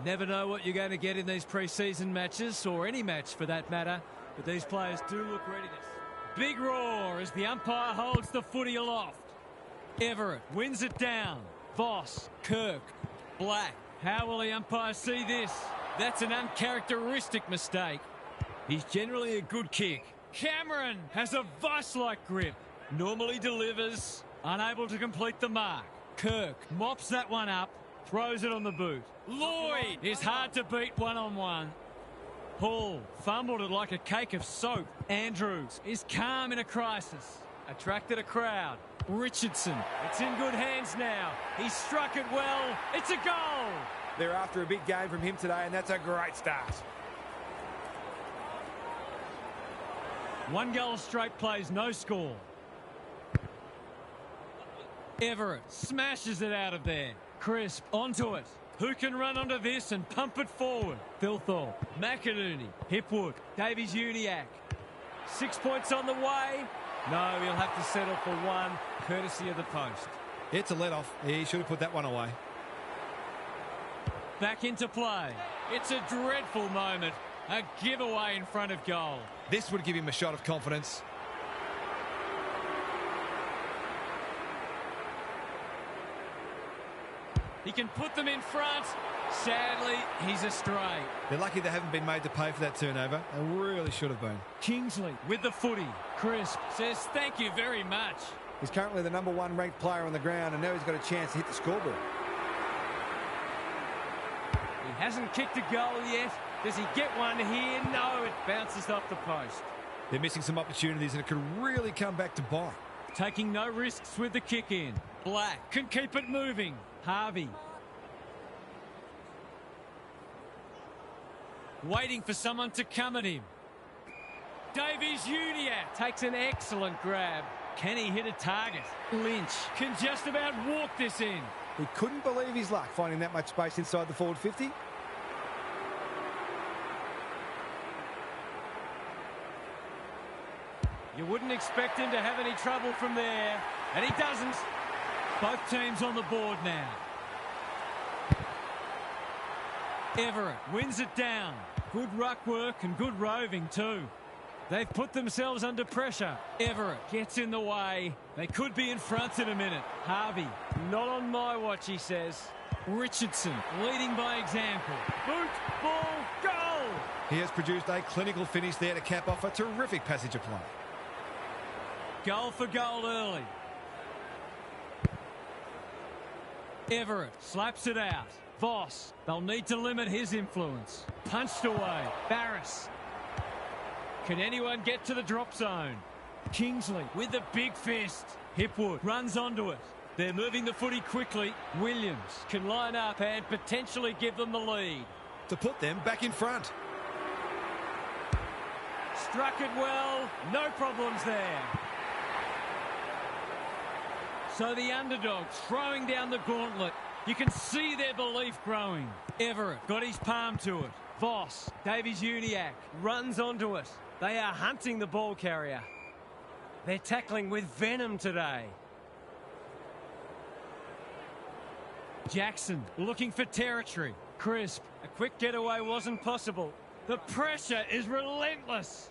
Never know what you're going to get in these pre-season matches, or any match for that matter, but these players do look ready. Big roar as the umpire holds the footy aloft. Everett wins it down. Voss, Kirk, Black. How will the umpire see this? That's an uncharacteristic mistake. He's generally a good kick. Cameron has a vice-like grip. Normally delivers, unable to complete the mark. Kirk mops that one up, throws it on the boot. Lloyd is hard to beat one-on-one. Hall fumbled it like a cake of soap. Andrews is calm in a crisis. Attracted a crowd. Richardson, it's in good hands now. He struck it well. It's a goal. They're after a big game from him today, and that's a great start. One goal straight plays, no score. Everett smashes it out of there. Crisp onto it. Who can run onto this and pump it forward? Thilthorpe, McInerney, Hipwood, Davies-Uniacke. 6 points on the way. No, he'll have to settle for one, courtesy of the post. It's a let-off. He should have put that one away. Back into play. It's a dreadful moment. A giveaway in front of goal. This would give him a shot of confidence. He can put them in front. Sadly, he's astray. They're lucky they haven't been made to pay for that turnover. They really should have been. Kingsley with the footy. Crisp says thank you very much. He's currently the #1 ranked player on the ground, and now he's got a chance to hit the scoreboard. He hasn't kicked a goal yet. Does he get one here? No, it bounces off the post. They're missing some opportunities, and it could really come back to bite. Taking no risks with the kick in. Black can keep it moving. Harvey. Waiting for someone to come at him. Davies-Uniacke takes an excellent grab. Can he hit a target? Lynch can just about walk this in. He couldn't believe his luck finding that much space inside the forward 50. You wouldn't expect him to have any trouble from there, and he doesn't. Both teams on the board now. Everett wins it down. Good ruck work and good roving too. They've put themselves under pressure. Everett gets in the way. They could be in front in a minute. Harvey, not on my watch, he says. Richardson leading by example. Boot, ball, goal! He has produced a clinical finish there to cap off a terrific passage of play. Goal for goal early. Everett slaps it out. Voss, they'll need to limit his influence. Punched away. Barris. Can anyone get to the drop zone? Kingsley with a big fist. Hipwood runs onto it. They're moving the footy quickly. Williams can line up and potentially give them the lead. To put them back in front. Struck it well. No problems there. So the underdogs throwing down the gauntlet. You can see their belief growing. Everett got his palm to it. Voss, Davies-Uniacke runs onto it. They are hunting the ball carrier. They're tackling with venom today. Jackson looking for territory. Crisp, a quick getaway wasn't possible. The pressure is relentless.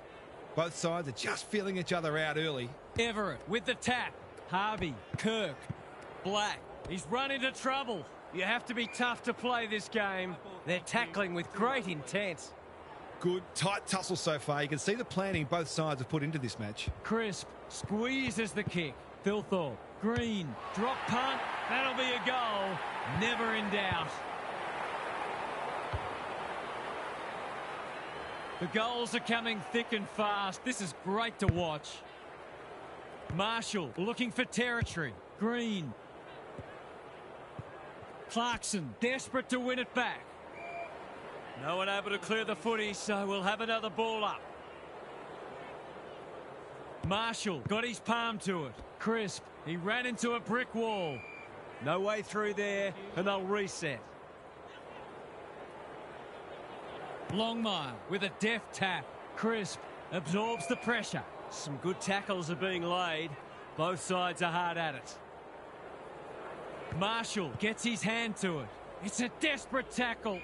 Both sides are just feeling each other out early. Everett with the tap. Harvey, Kirk, Black. He's run into trouble. You have to be tough to play this game. They're tackling with great intent. Good, tight tussle so far. You can see the planning both sides have put into this match. Crisp squeezes the kick. Thilthorpe, Green, drop punt. That'll be a goal. Never in doubt. The goals are coming thick and fast. This is great to watch. Marshall looking for territory. Green. Clarkson desperate to win it back. No one able to clear the footy, so we'll have another ball up. Marshall got his palm to it. Crisp, he ran into a brick wall. No way through there, and they'll reset. Longmire with a deft tap. Crisp absorbs the pressure. Some good tackles are being laid. Both sides are hard at it. Marshall gets his hand to it. It's a desperate tackle.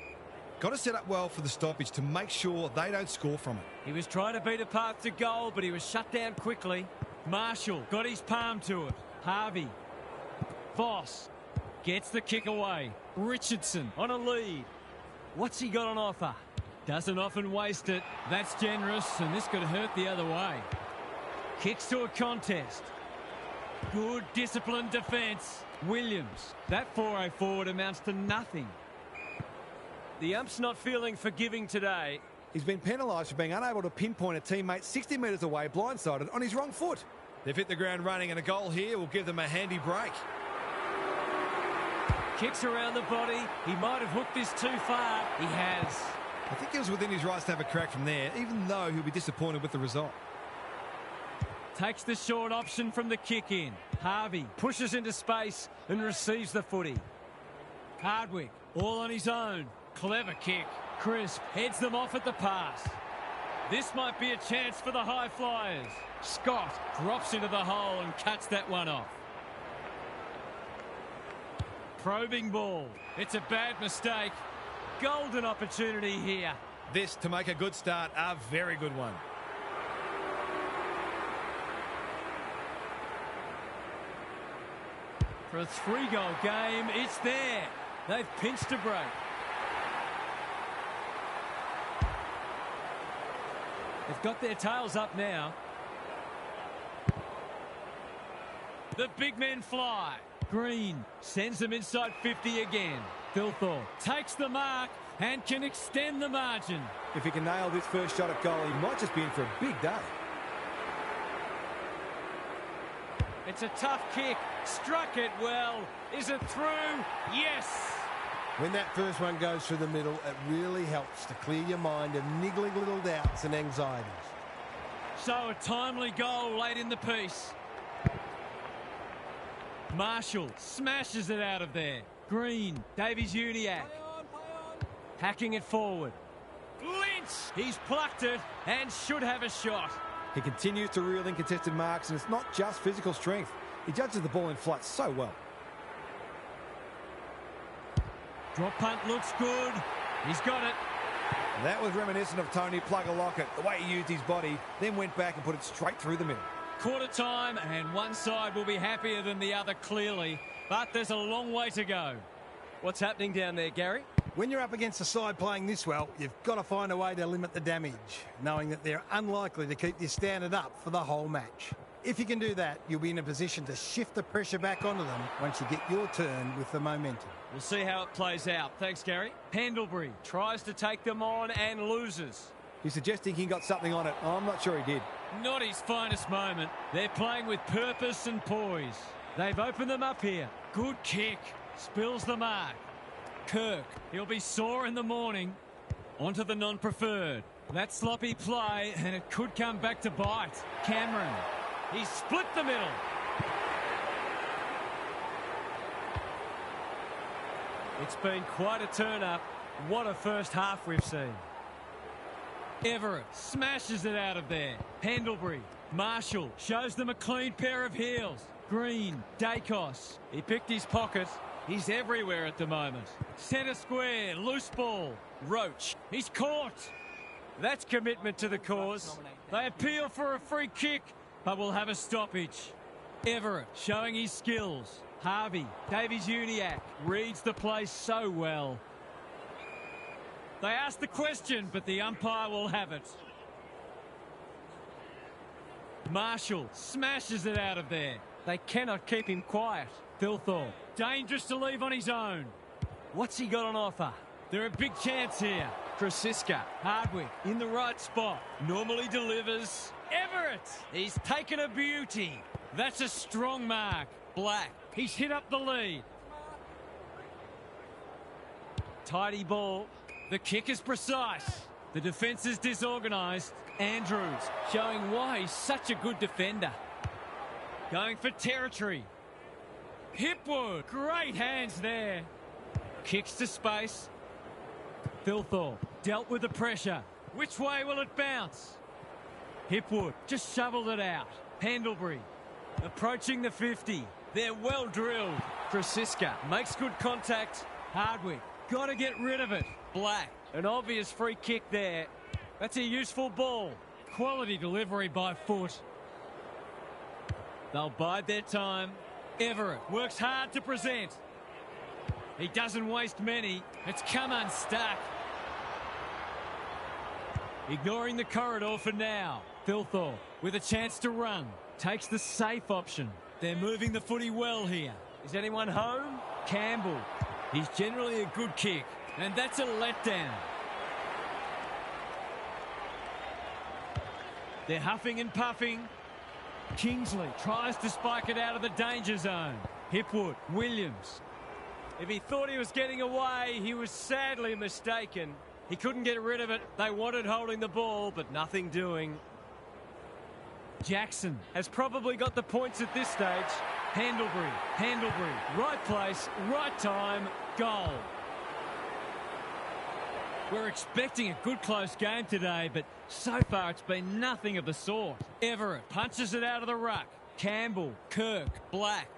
Got to set up well for the stoppage to make sure they don't score from it. He was trying to beat a path to goal, but he was shut down quickly. Marshall got his palm to it. Harvey. Voss gets the kick away. Richardson on a lead. What's he got on offer? Doesn't often waste it. That's generous, and this could hurt the other way. Kicks to a contest. Good disciplined defence. Williams. That 4-0 forward amounts to nothing. The ump's not feeling forgiving today. He's been penalised for being unable to pinpoint a teammate 60 metres away, blindsided, on his wrong foot. They've hit the ground running, and a goal here will give them a handy break. Kicks around the body. He might have hooked this too far. He has. I think he was within his rights to have a crack from there, even though he'll be disappointed with the result. Takes the short option from the kick in. Harvey pushes into space and receives the footy. Hardwick all on his own. Clever kick. Crisp heads them off at the pass. This might be a chance for the high flyers. Scott drops into the hole and cuts that one off. Probing ball. It's a bad mistake. Golden opportunity here. This to make a good start, a very good one. For a 3-goal game, it's there. They've pinched a break. They've got their tails up now. The big men fly. Green sends them inside 50 again. Thilthorpe takes the mark and can extend the margin. If he can nail this first shot at goal, he might just be in for a big day. It's a tough kick. Struck it well. Is it through? Yes. When that first one goes through the middle, it really helps to clear your mind of niggling little doubts and anxieties. So a timely goal late in the piece. Marshall smashes it out of there. Green, Davies-Uniacke. Hacking it forward. Lynch! He's plucked it and should have a shot. He continues to reel in contested marks, and it's not just physical strength. He judges the ball in flight so well. Drop punt looks good. He's got it. That was reminiscent of Tony Plugger-Lockett, the way he used his body, then went back and put it straight through the middle. Quarter time, and one side will be happier than the other, clearly. But there's a long way to go. What's happening down there, Gary? When you're up against a side playing this well, you've got to find a way to limit the damage, knowing that they're unlikely to keep this standard up for the whole match. If you can do that, you'll be in a position to shift the pressure back onto them once you get your turn with the momentum. We'll see how it plays out. Thanks, Gary. Pendlebury tries to take them on and loses. He's suggesting he got something on it. I'm not sure he did. Not his finest moment. They're playing with purpose and poise. They've opened them up here. Good kick. Spills the mark. Kirk, he'll be sore in the morning. Onto the non-preferred. That sloppy play, and it could come back to bite. Cameron, he split the middle. It's been quite a turn-up. What a first half we've seen. Everett smashes it out of there. Pendlebury, Marshall shows them a clean pair of heels. Green, Dacos, he picked his pocket. He's everywhere at the moment. Centre square, loose ball. Roach, he's caught. That's commitment to the cause. They appeal for a free kick, but will have a stoppage. Everett showing his skills. Harvey, Davies-Uniacke reads the play so well. They ask the question, but the umpire will have it. Marshall smashes it out of there. They cannot keep him quiet. Thilthorpe, dangerous to leave on his own. What's he got on offer? They're a big chance here. Francisca, Hardwick in the right spot. Normally delivers. Everett, he's taken a beauty. That's a strong mark. Black, he's hit up the lead. Tidy ball. The kick is precise. The defence is disorganised. Andrews showing why he's such a good defender. Going for territory. Hipwood, great hands there. Kicks to space. Thilthorpe dealt with the pressure. Which way will it bounce? Hipwood just shoveled it out. Pendlebury approaching the 50. They're well drilled. Francisca makes good contact. Hardwick got to get rid of it. Black An obvious free kick there. That's a useful ball. Quality delivery by foot. They'll bide their time. Everett works hard to present. He doesn't waste many. It's come unstuck. Ignoring the corridor for now. Thilthorpe with a chance to run. Takes the safe option. They're moving the footy well here. Is anyone home? Campbell. He's generally a good kick. And that's a letdown. They're huffing and puffing. Kingsley tries to spike it out of the danger zone. Hipwood, Williams. If he thought he was getting away, he was sadly mistaken. He couldn't get rid of it. They wanted holding the ball, but nothing doing. Jackson has probably got the points at this stage. Handlebury, right place, right time, goal. We're expecting a good close game today, but so far it's been nothing of the sort. Everett punches it out of the ruck. Campbell, Kirk, Black.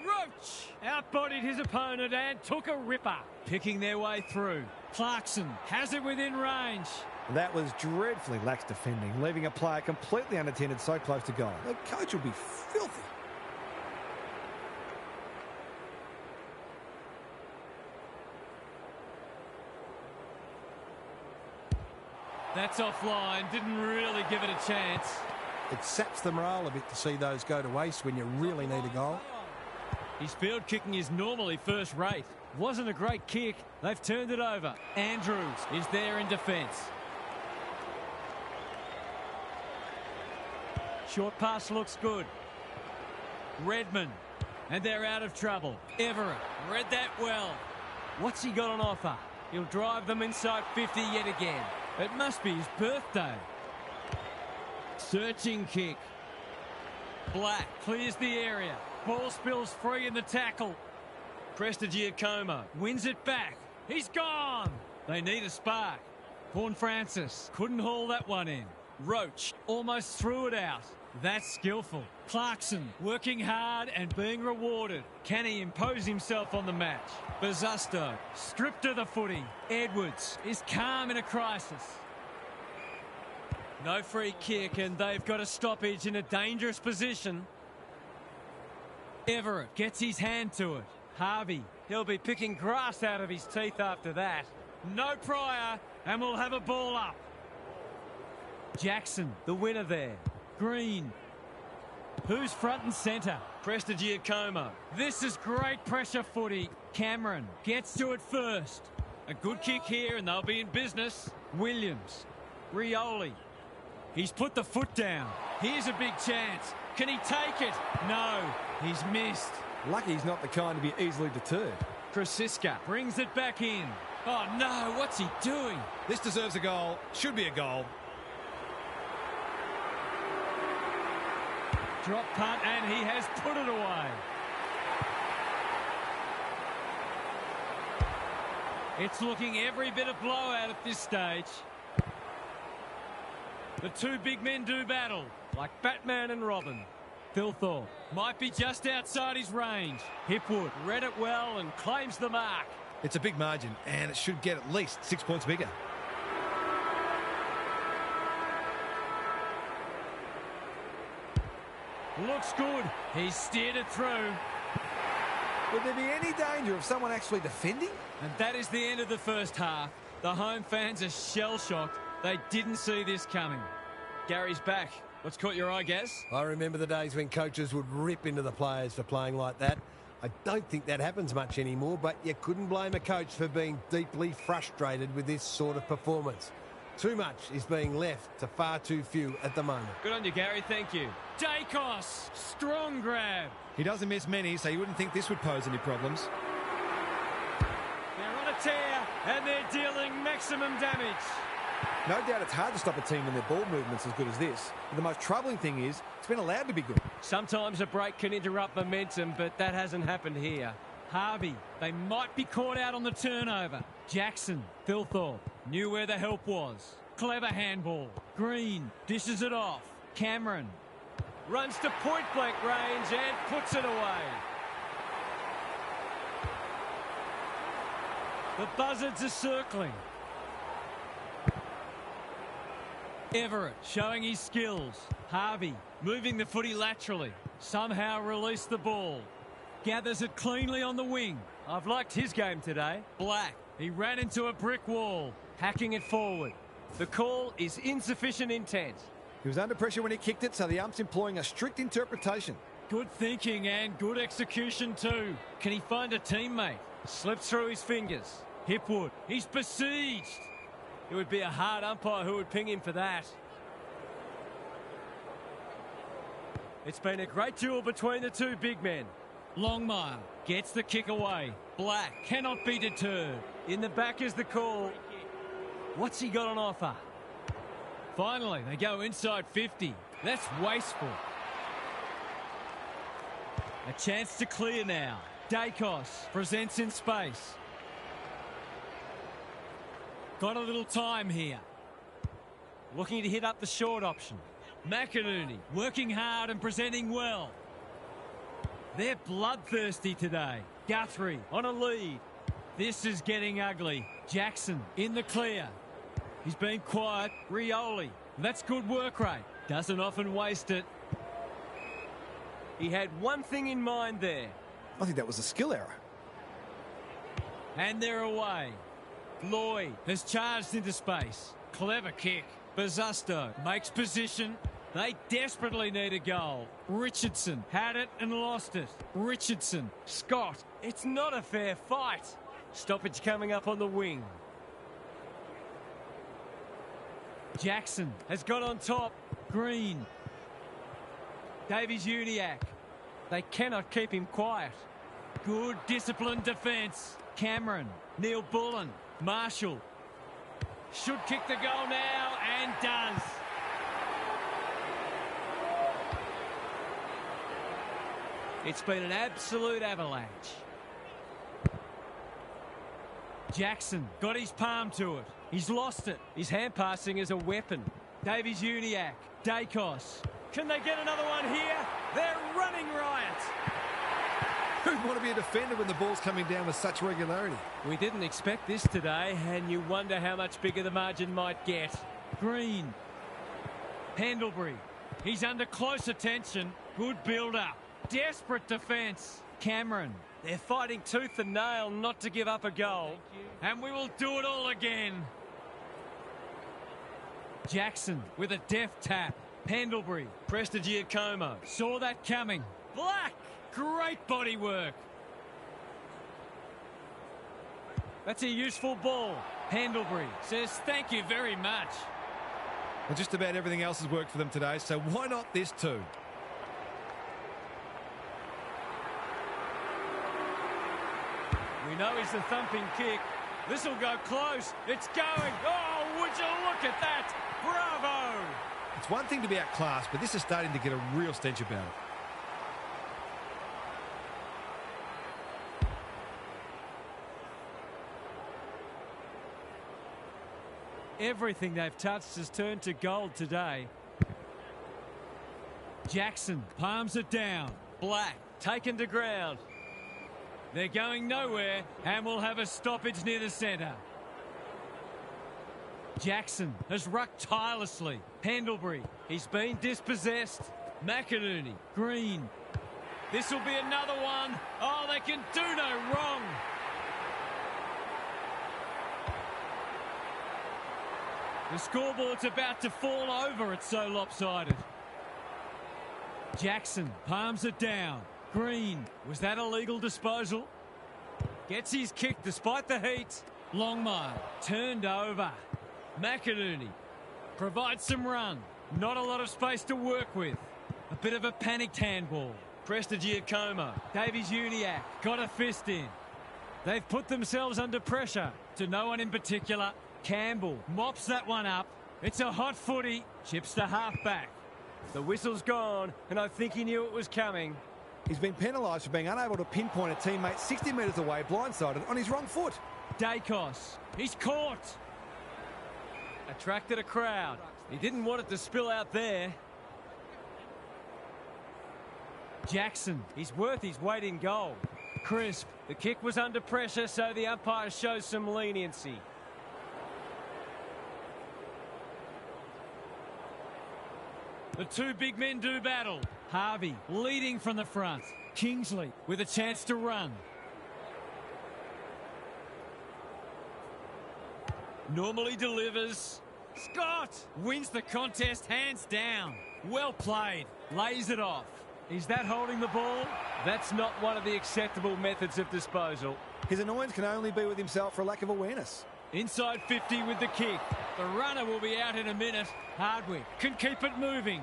Roach outbodied his opponent and took a ripper. Picking their way through. Clarkson has it within range. That was dreadfully lax defending, leaving a player completely unattended so close to goal. The coach will be filthy. That's offline. Didn't really give it a chance. It saps the morale a bit to see those go to waste when you really need a goal. His field kicking is normally first rate. Wasn't a great kick. They've turned it over. Andrews is there in defence. Short pass looks good. Redmond. And they're out of trouble. Everett read that well. What's he got on offer? He'll drive them inside 50 yet again. It must be his birthday. Searching kick. Black clears the area. Ball spills free in the tackle. Prestigiacomo wins it back. He's gone. They need a spark. Horn Francis couldn't haul that one in. Roach almost threw it out. That's skillful. Clarkson working hard and being rewarded. Can he impose himself on the match? Bazusto stripped of the footy. Edwards is calm in a crisis. No free kick and they've got a stoppage in a dangerous position. Everett gets his hand to it. Harvey, he'll be picking grass out of his teeth after that. No prior and we'll have a ball up. Jackson, the winner there. Green. Who's front and centre? Prestigiacomo. This is great pressure footy. Cameron gets to it first. A good kick here and they'll be in business. Williams. Rioli. He's put the foot down. Here's a big chance. Can he take it? No, he's missed. Lucky he's not the kind to be easily deterred. Krasiska brings it back in. Oh no, what's he doing? This deserves a goal. Should be a goal. Drop punt and he has put it away. It's looking every bit of blowout at this stage. The two big men do battle, like Batman and Robin. Thilthorpe might be just outside his range. Hipwood read it well and claims the mark. It's a big margin, and it should get at least 6 points bigger. Looks good. He's steered it through. Would there be any danger of someone actually defending? And that is the end of the first half. The home fans are shell-shocked. They didn't see this coming. Gary's back. What's caught your eye, Gaz? I remember the days when coaches would rip into the players for playing like that. I don't think that happens much anymore, but you couldn't blame a coach for being deeply frustrated with this sort of performance. Too much is being left to far too few at the moment. Good on you, Gary. Thank you. Dacos. Strong grab. He doesn't miss many, so you wouldn't think this would pose any problems. They're on a tear, and they're dealing maximum damage. No doubt it's hard to stop a team when their ball movement's as good as this. But the most troubling thing is, it's been allowed to be good. Sometimes a break can interrupt momentum, but that hasn't happened here. Harvey, they might be caught out on the turnover. Jackson, Thilthorpe, knew where the help was. Clever handball. Green dishes it off. Cameron runs to point-blank range and puts it away. The Buzzards are circling. Everett showing his skills. Harvey moving the footy laterally. Somehow released the ball. Gathers it cleanly on the wing. I've liked his game today. Black. He ran into a brick wall. Hacking it forward. The call is insufficient intent. He was under pressure when he kicked it, so the ump's employing a strict interpretation. Good thinking and good execution too. Can he find a teammate? Slips through his fingers. Hipwood. He's besieged. It would be a hard umpire who would ping him for that. It's been a great duel between the two big men. Longmire gets the kick away. Black cannot be deterred. In the back is the call. What's he got on offer? Finally, they go inside 50. That's wasteful. A chance to clear now. Dacos presents in space. Got a little time here. Looking to hit up the short option. McInerney working hard and presenting well. They're bloodthirsty today. Guthrie on a lead. This is getting ugly. Jackson in the clear. He's been quiet. Rioli. That's good work rate. Doesn't often waste it. He had one thing in mind there. I think that was a skill error. And they're away. Lloyd has charged into space. Clever kick. Bazusto makes position. They desperately need a goal. Richardson had it and lost it. Richardson. Scott. It's not a fair fight. Stoppage coming up on the wing. Jackson has got on top. Green. Davies-Uniacke. They cannot keep him quiet. Good disciplined defence. Cameron. Neil Bullen. Marshall. Should kick the goal now and does. It's been an absolute avalanche. Jackson got his palm to it. He's lost it. His hand passing is a weapon. Davies-Uniacke. Dacos. Can they get another one here? They're running riot. Who'd want to be a defender when the ball's coming down with such regularity? We didn't expect this today, and you wonder how much bigger the margin might get. Green. Pendlebury. He's under close attention. Good build-up. Desperate defence. Cameron. They're fighting tooth and nail not to give up a goal. And we will do it all again. Jackson with a deft tap. Pendlebury. Prestigiacomo. Saw that coming. Black. Great body work. That's a useful ball. Pendlebury says thank you very much. Well, just about everything else has worked for them today, so why not this too? We know he's a thumping kick. This will go close. It's going. Oh, would you look at that? Bravo! It's one thing to be outclassed, but this is starting to get a real stench about it. Everything they've touched has turned to gold today. Jackson palms it down. Black taken to ground. They're going nowhere and will have a stoppage near the centre. Jackson has rucked tirelessly. Pendlebury. He's been dispossessed. McInerney. Green. This will be another one. Oh, they can do no wrong. The scoreboard's about to fall over. It's so lopsided. Jackson palms it down. Green. Was that a legal disposal? Gets his kick despite the heat. Longmire turned over. McInerney provides some run. Not a lot of space to work with. A bit of a panicked handball. Prestigiacomo. Davies-Uniacke got a fist in. They've put themselves under pressure. To no one in particular. Campbell mops that one up. It's a hot footy. Chips to half-back. The whistle's gone, and I think he knew it was coming. He's been penalised for being unable to pinpoint a teammate 60 metres away, blindsided, on his wrong foot. Dacos. He's caught. Attracted a crowd. He didn't want it to spill out there. Jackson. He's worth his weight in gold. Crisp. The kick was under pressure, so the umpire shows some leniency. The two big men do battle. Harvey leading from the front. Kingsley with a chance to run. Normally delivers. Scott wins the contest hands down. Well played. Lays it off. Is that holding the ball? That's not one of the acceptable methods of disposal. His annoyance can only be with himself for a lack of awareness. Inside 50 with the kick. The runner will be out in a minute. Hardwick can keep it moving.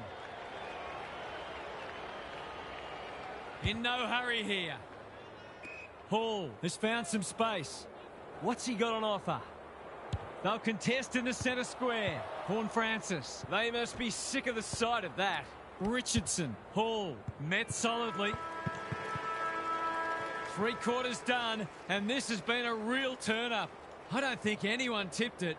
In no hurry here. Hall has found some space. What's he got on offer? They'll contest in the centre square. Horn Francis. They must be sick of the sight of that. Richardson. Hall met solidly. 3/4 done, and this has been a real turn-up. I don't think anyone tipped it.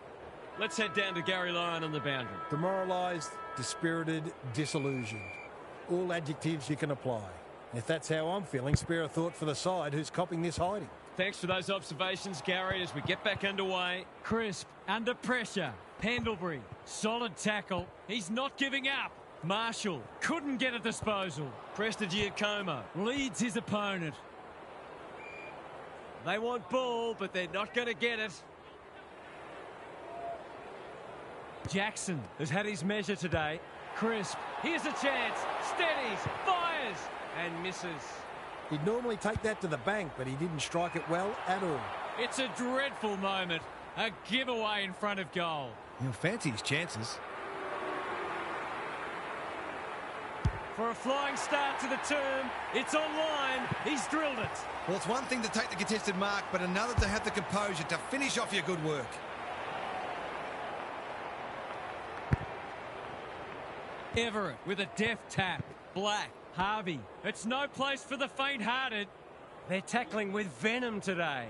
Let's head down to Gary Lyon on the boundary. Demoralised, dispirited, disillusioned. All adjectives you can apply. If that's how I'm feeling, spare a thought for the side who's copping this hiding. Thanks for those observations, Gary, as we get back underway. Crisp, under pressure. Pendlebury, solid tackle. He's not giving up. Marshall couldn't get a disposal. Prestigiacomo leads his opponent. They want ball, but they're not going to get it. Jackson has had his measure today. Crisp, here's a chance. Steadies, fires, and misses. He'd normally take that to the bank, but he didn't strike it well at all. It's a dreadful moment. A giveaway in front of goal. He'll fancy his chances. For a flying start to the term, it's online. He's drilled it. Well, it's one thing to take the contested mark, but another to have the composure to finish off your good work. Everett with a deft tap. Black, Harvey. It's no place for the faint-hearted. They're tackling with venom today.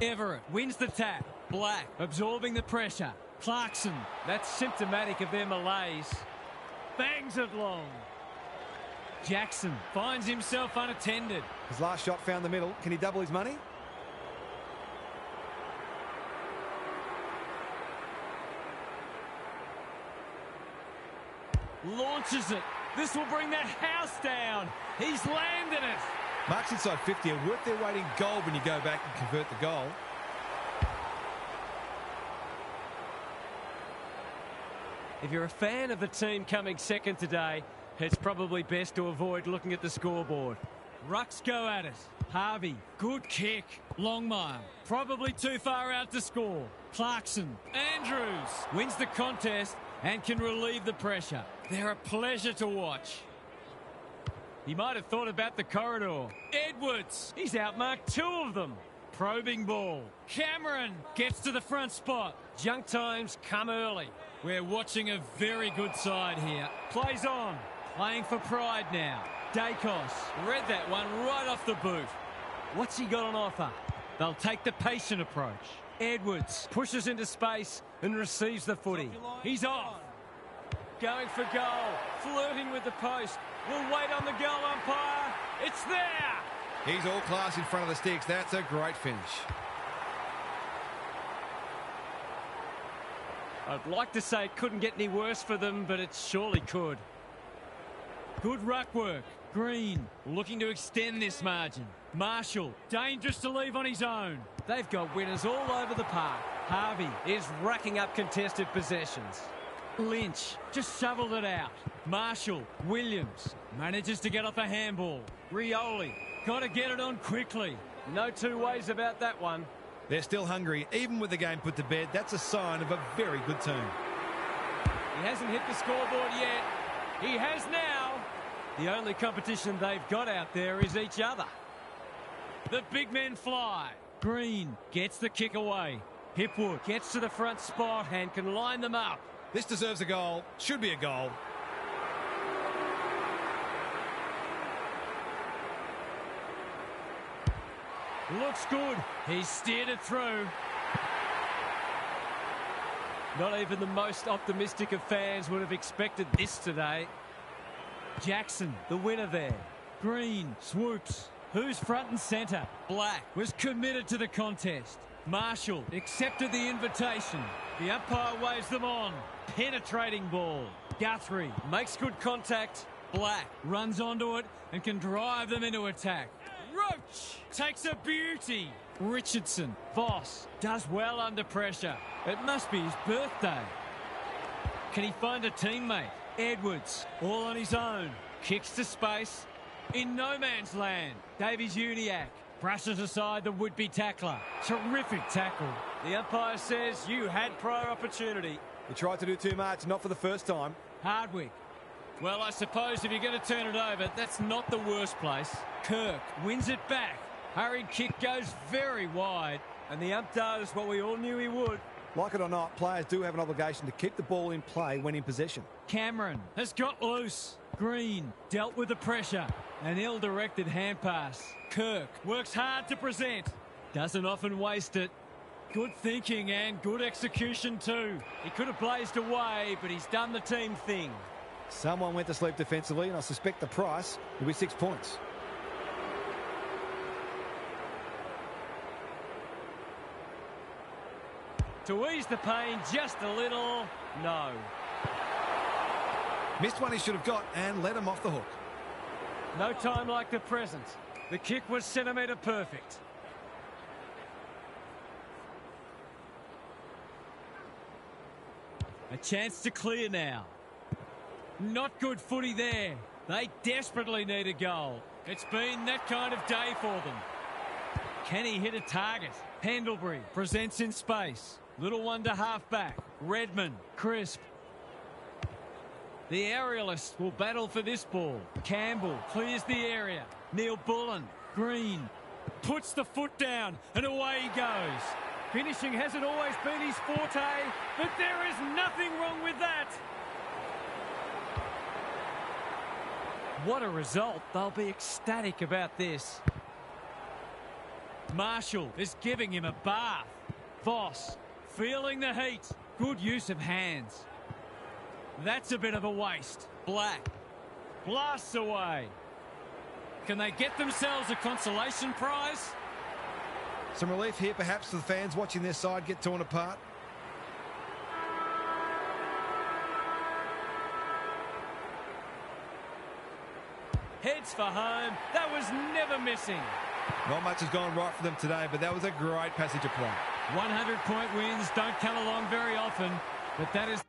Everett wins the tap. Black absorbing the pressure. Clarkson, that's symptomatic of their malaise. Bangs it long. Jackson finds himself unattended. His last shot found the middle. Can he double his money? Launches it. This will bring that house down. He's landed it. Marks inside 50 are worth their weight in gold when you go back and convert the goal. If you're a fan of the team coming second today, it's probably best to avoid looking at the scoreboard. Rucks go at it. Harvey, good kick. Longmire, probably too far out to score. Clarkson, Andrews wins the contest and can relieve the pressure. They're a pleasure to watch. He might have thought about the corridor. Edwards, he's outmarked two of them. Probing ball. Cameron gets to the front spot. Junk times come early. We're watching a very good side here. Plays on. Playing for pride now. Dacos read that one right off the boot. What's he got on offer? They'll take the patient approach. Edwards pushes into space and receives the footy. He's off. Going for goal. Flirting with the post. We'll wait on the goal umpire. It's there. He's all class in front of the sticks. That's a great finish. I'd like to say it couldn't get any worse for them, but it surely could. Good ruck work. Green looking to extend this margin. Marshall, dangerous to leave on his own. They've got winners all over the park. Harvey is racking up contested possessions. Lynch just shoveled it out. Marshall, Williams manages to get off a handball. Rioli, got to get it on quickly. No two ways about that one. They're still hungry, even with the game put to bed. That's a sign of a very good team. He hasn't hit the scoreboard yet. He has now. The only competition they've got out there is each other. The big men fly. Green gets the kick away. Hipwood gets to the front spot and can line them up. This deserves a goal. Should be a goal. Looks good. He's steered it through. Not even the most optimistic of fans would have expected this today. Jackson, the winner there. Green swoops. Who's front and centre? Black was committed to the contest. Marshall accepted the invitation. The umpire waves them on. Penetrating ball. Guthrie makes good contact. Black runs onto it and can drive them into attack. Roach takes a beauty. Richardson. Voss does well under pressure. It must be his birthday. Can he find a teammate? Edwards, all on his own. Kicks to space. In no man's land. Davies-Uniacke brushes aside the would-be tackler. Terrific tackle. The umpire says you had prior opportunity. He tried to do too much, not for the first time. Hardwick. Well, I suppose if you're going to turn it over, that's not the worst place. Kirk wins it back. Hurried kick goes very wide. And the ump does what we all knew he would. Like it or not, players do have an obligation to keep the ball in play when in possession. Cameron has got loose. Green dealt with the pressure. An ill-directed hand pass. Kirk works hard to present. Doesn't often waste it. Good thinking and good execution too. He could have blazed away, but he's done the team thing. Someone went to sleep defensively, and I suspect the price will be 6 points. To ease the pain just a little, no. Missed one he should have got and let him off the hook. No time like the present. The kick was centimetre perfect. A chance to clear now. Not good footy there. They desperately need a goal. It's been that kind of day for them. Can he hit a target? Pendlebury presents in space. Little one to half-back. Redmond, crisp. The aerialist will battle for this ball. Campbell clears the area. Neil Bullen, Green, puts the foot down and away he goes. Finishing hasn't always been his forte, but there is nothing wrong with that. What a result. They'll be ecstatic about this. Marshall is giving him a bath. Voss feeling the heat. Good use of hands. That's a bit of a waste. Black blasts away. Can they get themselves a consolation prize? Some relief here perhaps for the fans watching their side get torn apart. Heads for home. That was never missing. Not much has gone right for them today, but that was a great passage of play. 100-point wins don't come along very often, but that is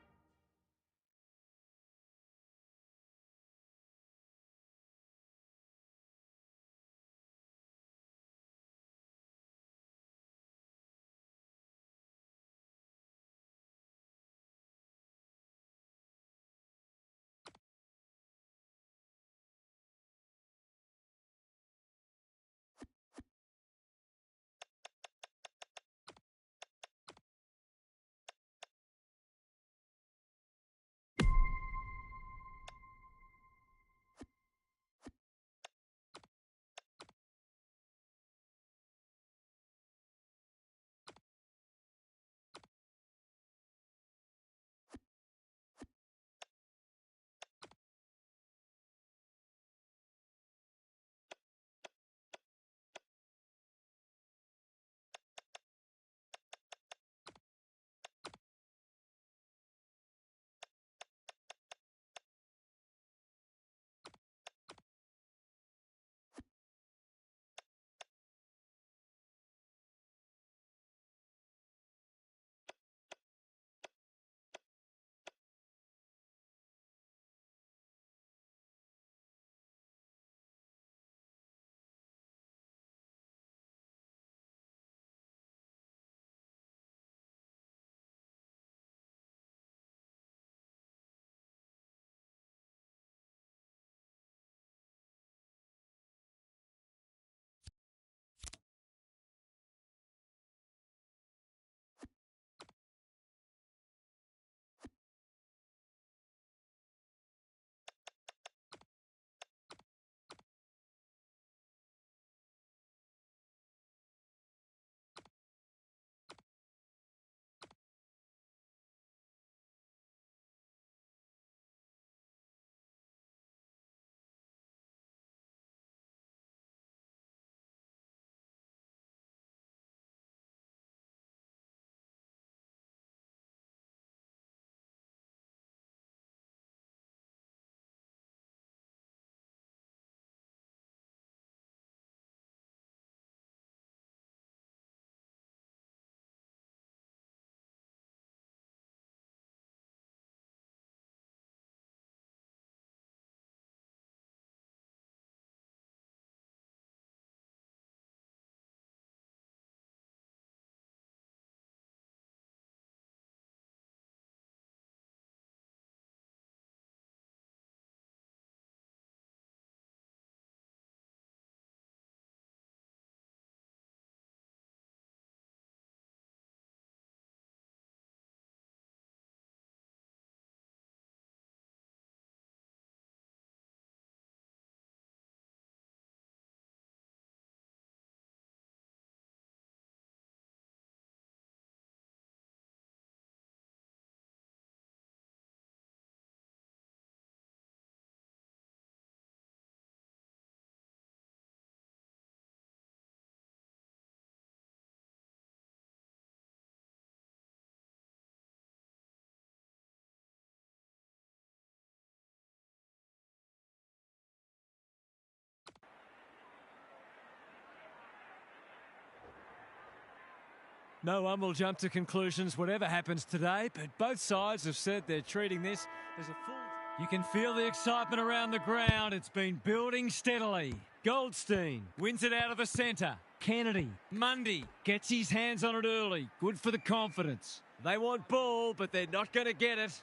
No one will jump to conclusions whatever happens today, but both sides have said they're treating this as a full... You can feel the excitement around the ground. It's been building steadily. Goldstein wins it out of the centre. Kennedy, Mundy gets his hands on it early. Good for the confidence. They want ball, but they're not going to get it.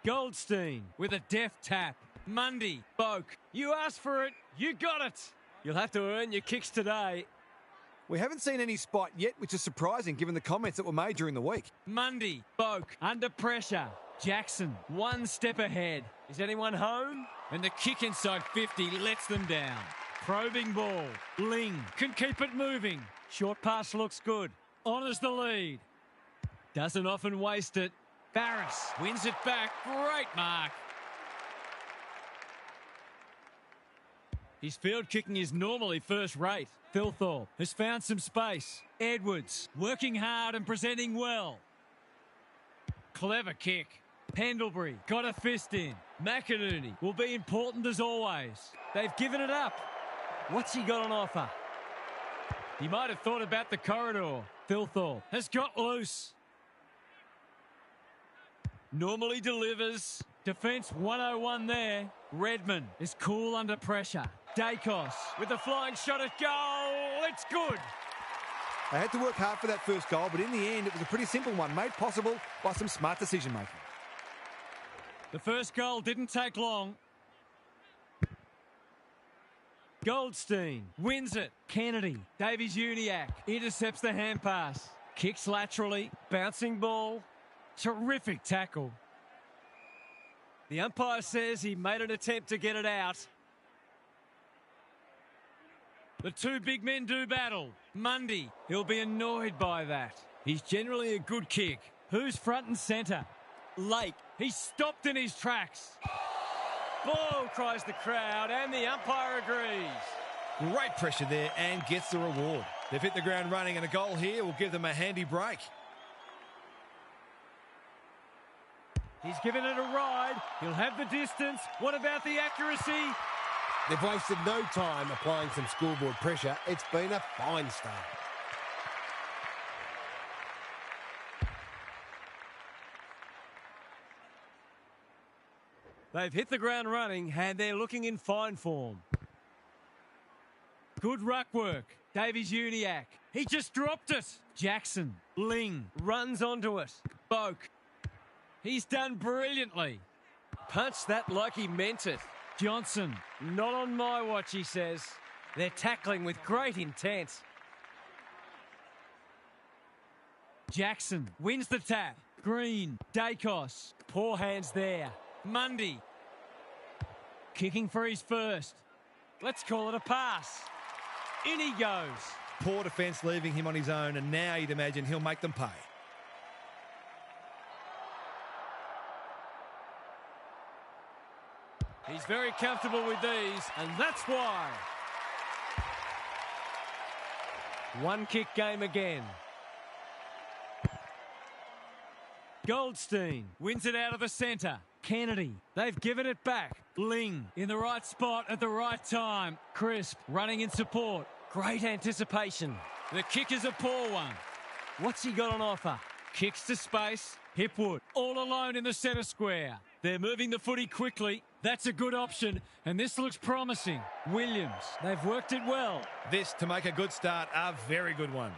Goldstein with a deft tap. Mundy, Boak. You asked for it, you got it. You'll have to earn your kicks today. We haven't seen any spite yet, which is surprising given the comments that were made during the week. Mundy, Boak, under pressure. Jackson, one step ahead. Is anyone home? And the kick inside 50 lets them down. Probing ball. Ling can keep it moving. Short pass looks good. Honours the lead. Doesn't often waste it. Barris wins it back. Great mark. His field kicking is normally first rate. Thilthorpe has found some space. Edwards working hard and presenting well. Clever kick. Pendlebury got a fist in. McInerney will be important as always. They've given it up. What's he got on offer? He might have thought about the corridor. Thilthorpe has got loose. Normally delivers. Defence 101 there. Redmond is cool under pressure. Dacos with a flying shot at goal. It's good. They had to work hard for that first goal, but in the end, it was a pretty simple one, made possible by some smart decision-making. The first goal didn't take long. Goldstein wins it. Kennedy, Davies-Uniacke intercepts the hand pass. Kicks laterally, bouncing ball. Terrific tackle. The umpire says he made an attempt to get it out. The two big men do battle. Mundy, he'll be annoyed by that. He's generally a good kick. Who's front and centre? Lake, he's stopped in his tracks. Ball, cries the crowd, and the umpire agrees. Great pressure there and gets the reward. They've hit the ground running, and a goal here will give them a handy break. He's given it a ride. He'll have the distance. What about the accuracy? They've wasted no time applying some scoreboard pressure. It's been a fine start. They've hit the ground running and they're looking in fine form. Good ruck work. Davies-Uniacke. He just dropped it. Jackson. Ling runs onto it. Boak. He's done brilliantly. Punched that like he meant it. Johnson. Not on my watch, he says. They're tackling with great intent. Jackson wins the tap. Green. Dacos. Poor hands there. Mundy. Kicking for his first. Let's call it a pass. In he goes. Poor defence leaving him on his own, and now you'd imagine he'll make them pay. He's very comfortable with these, and that's why. One kick game again. Goldstein wins it out of the centre. Kennedy, they've given it back. Ling in the right spot at the right time. Crisp running in support. Great anticipation. The kick is a poor one. What's he got on offer? Kicks to space. Hipwood all alone in the centre square. They're moving the footy quickly. That's a good option, and this looks promising. Williams, they've worked it well. This, to make a good start, a very good one.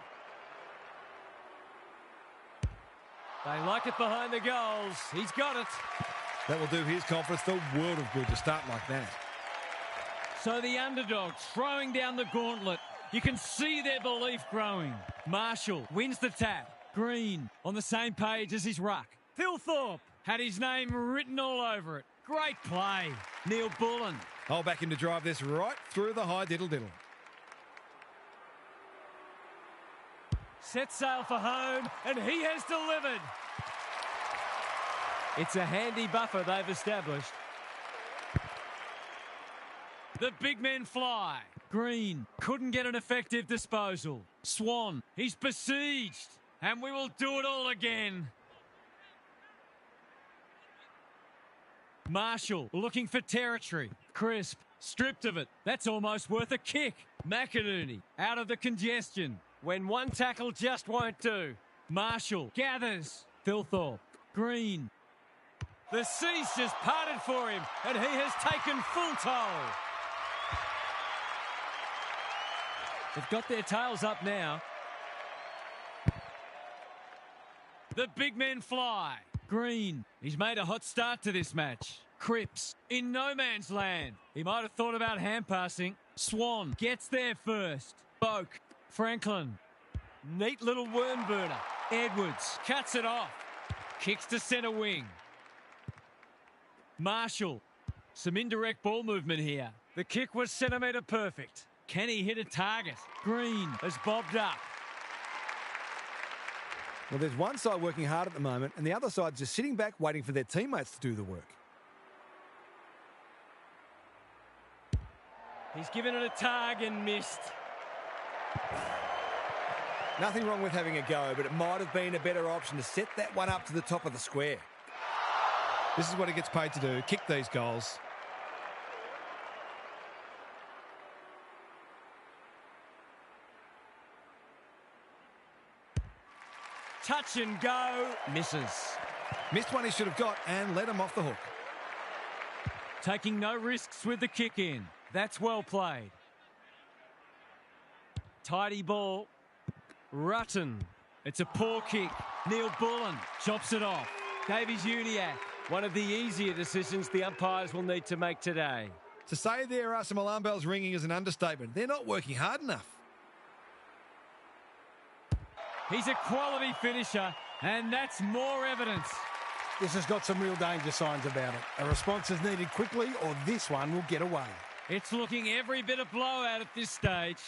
They like it behind the goals. He's got it. That will do his conference the world of good to start like that. So the underdog throwing down the gauntlet. You can see their belief growing. Marshall wins the tap. Green on the same page as his ruck. Thilthorpe had his name written all over it. Great play. Neil Bullen. I'll back him to drive this right through the high diddle-diddle. Set sail for home, and he has delivered. It's a handy buffer they've established. The big men fly. Green couldn't get an effective disposal. Swan, he's besieged, and we will do it all again. Marshall looking for territory. Crisp Stripped of it. That's almost worth a kick. McInerney out of the congestion. When one tackle just won't do. Marshall gathers. Thilthorpe. Green. The sea's just parted for him, and he has taken full toll. They've got their tails up now. The big men fly. Green. He's made a hot start to this match. Cripps in no man's land. He might have thought about hand passing. Swan gets there first. Boak. Franklin. Neat little worm burner. Edwards cuts it off. Kicks to centre wing. Marshall. Some indirect ball movement here. The kick was centimetre perfect. Can he hit a target? Green has bobbed up. Well, there's one side working hard at the moment, and the other side just sitting back waiting for their teammates to do the work. He's given it a tug and missed. Nothing wrong with having a go, but it might have been a better option to set that one up to the top of the square. This is what he gets paid to do, kick these goals. Touch and go. Misses. Missed one he should have got and let him off the hook. Taking no risks with the kick in. That's well played. Tidy ball. Rutten. It's a poor kick. Neil Bullen chops it off. Davies-Uniacke. One of the easier decisions the umpires will need to make today. To say there are some alarm bells ringing is an understatement. They're not working hard enough. He's a quality finisher, and that's more evidence. This has got some real danger signs about it. A response is needed quickly, or this one will get away. It's looking every bit a blowout at this stage.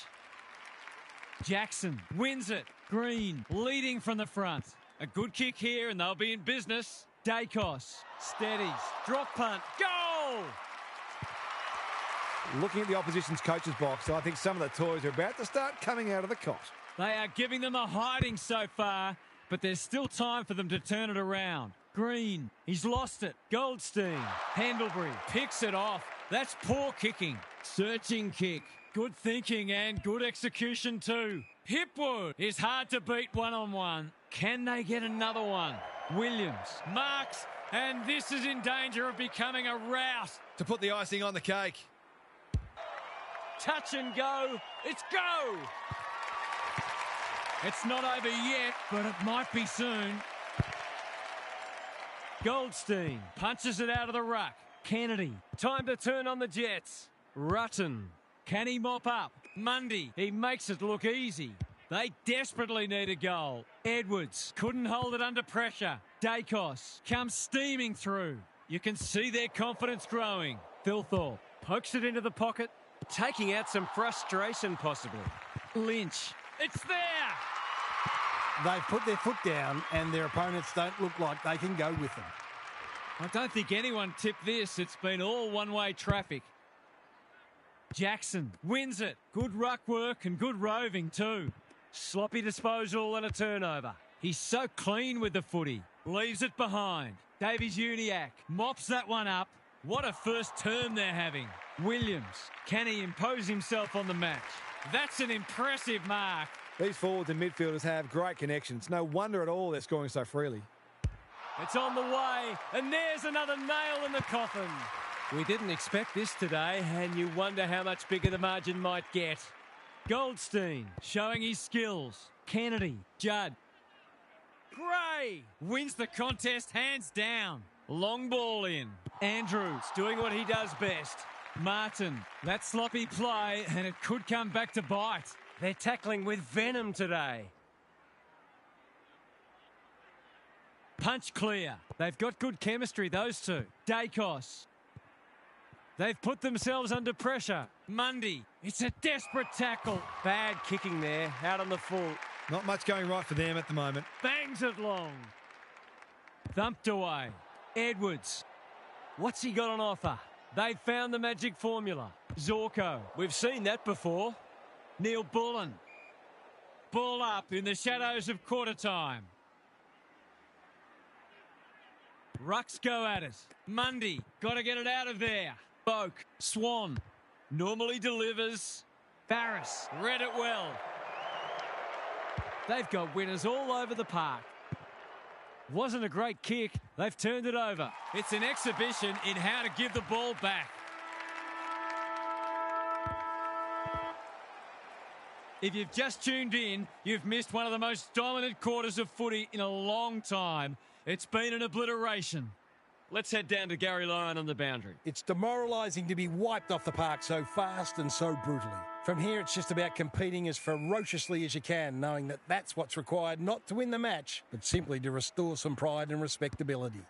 Jackson wins it. Green leading from the front. A good kick here, and they'll be in business. Dacos steadies. Drop punt. Goal! Looking at the opposition's coach's box, I think some of the toys are about to start coming out of the cot. They are giving them a hiding so far, but there's still time for them to turn it around. Green, he's lost it. Goldstein, Pendlebury picks it off. That's poor kicking. Searching kick. Good thinking and good execution too. Hipwood is hard to beat one-on-one. Can they get another one? Williams marks, and this is in danger of becoming a rout. To put the icing on the cake. Touch and go. It's go! It's not over yet, but it might be soon. Goldstein punches it out of the ruck. Kennedy, time to turn on the Jets. Rutten, can he mop up? Mundy, he makes it look easy. They desperately need a goal. Edwards couldn't hold it under pressure. Dacos comes steaming through. You can see their confidence growing. Thilthorpe pokes it into the pocket, taking out some frustration possibly. Lynch, it's there! They've put their foot down and their opponents don't look like they can go with them. I don't think anyone tipped this. It's been all one-way traffic. Jackson wins it. Good ruck work and good roving too. Sloppy disposal and a turnover. He's so clean with the footy. Leaves it behind. Davies-Uniacke mops that one up. What a first term they're having. Williams, can he impose himself on the match? That's an impressive mark. These forwards and midfielders have great connections. No wonder at all they're scoring so freely. It's on the way, and there's another nail in the coffin. We didn't expect this today, and you wonder how much bigger the margin might get. Goldstein showing his skills. Kennedy, Judd. Gray wins the contest hands down. Long ball in. Andrews doing what he does best. Martin, that sloppy play, and it could come back to bite. They're tackling with venom today. Punch clear. They've got good chemistry, those two. Dacos. They've put themselves under pressure. Mundy. It's a desperate tackle. Bad kicking there, out on the full. Not much going right for them at the moment. Bangs it long. Thumped away. Edwards. What's he got on offer? They've found the magic formula. Zorko. We've seen that before. Neil Bullen. Ball up in the shadows of quarter time. Rucks go at it. Mundy, got to get it out of there. Boak, Swan, Normally delivers. Barris read it well. They've got winners all over the park. Wasn't a great kick. They've turned it over. It's an exhibition in how to give the ball back. If you've just tuned in, you've missed one of the most dominant quarters of footy in a long time. It's been an obliteration. Let's head down to Gary Lyon on the boundary. It's demoralising to be wiped off the park so fast and so brutally. From here, it's just about competing as ferociously as you can, knowing that that's what's required not to win the match, but simply to restore some pride and respectability.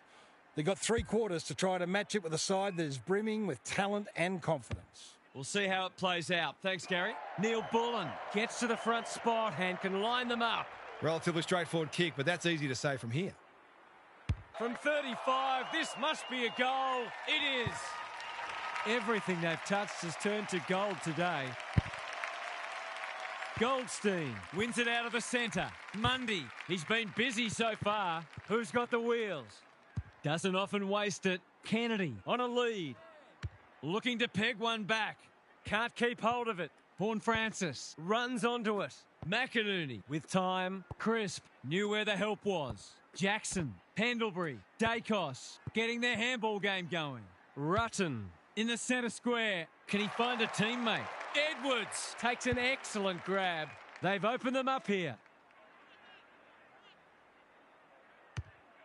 They've got 3 quarters to try to match it with a side that is brimming with talent and confidence. We'll see how it plays out. Thanks, Gary. Neil Bullen gets to the front spot and can line them up. Relatively straightforward kick, but that's easy to say from here. From 35, this must be a goal. It is. Everything they've touched has turned to gold today. Goldstein wins it out of the centre. Mundy, he's been busy so far. Who's got the wheels? Doesn't often waste it. Kennedy on a lead. Looking to peg one back. Can't keep hold of it. Vaughan Francis runs onto it. McInerney with time. Crisp knew where the help was. Jackson, Pendlebury, Dacos getting their handball game going. Rutten in the centre square. Can he find a teammate? Edwards takes an excellent grab. They've opened them up here.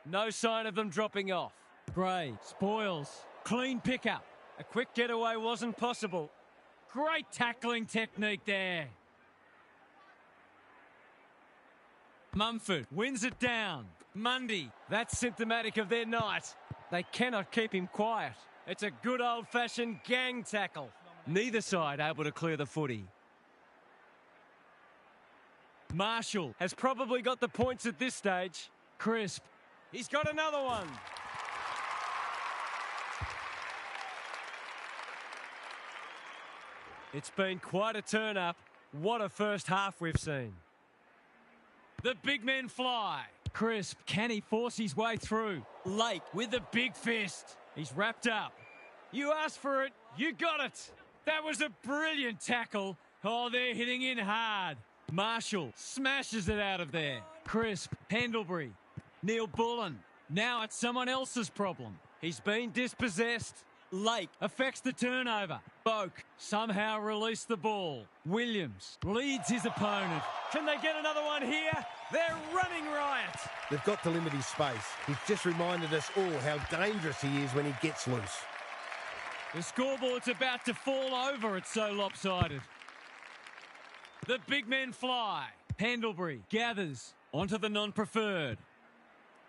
No sign of them dropping off. Gray spoils. Clean pickup. A quick getaway wasn't possible. Great tackling technique there. Mumford wins it down. Mundy, that's symptomatic of their night. They cannot keep him quiet. It's a good old-fashioned gang tackle. Neither side able to clear the footy. Marshall has probably got the points at this stage. Crisp, he's got another one. It's been quite a turn-up. What a first half we've seen. The big men fly. Crisp, can he force his way through? Lake with the big fist. He's wrapped up. You asked for it, you got it. That was a brilliant tackle. Oh, they're hitting in hard. Marshall smashes it out of there. Crisp, Pendlebury, Neil Bullen. Now it's someone else's problem. He's been dispossessed. Lake affects the turnover. Boak somehow released the ball. Williams leads his opponent. Can they get another one here? They're running riot. They've got to limit his space. He's just reminded us all how dangerous he is when he gets loose. The scoreboard's about to fall over. It's so lopsided. The big men fly. Pendlebury gathers onto the non-preferred.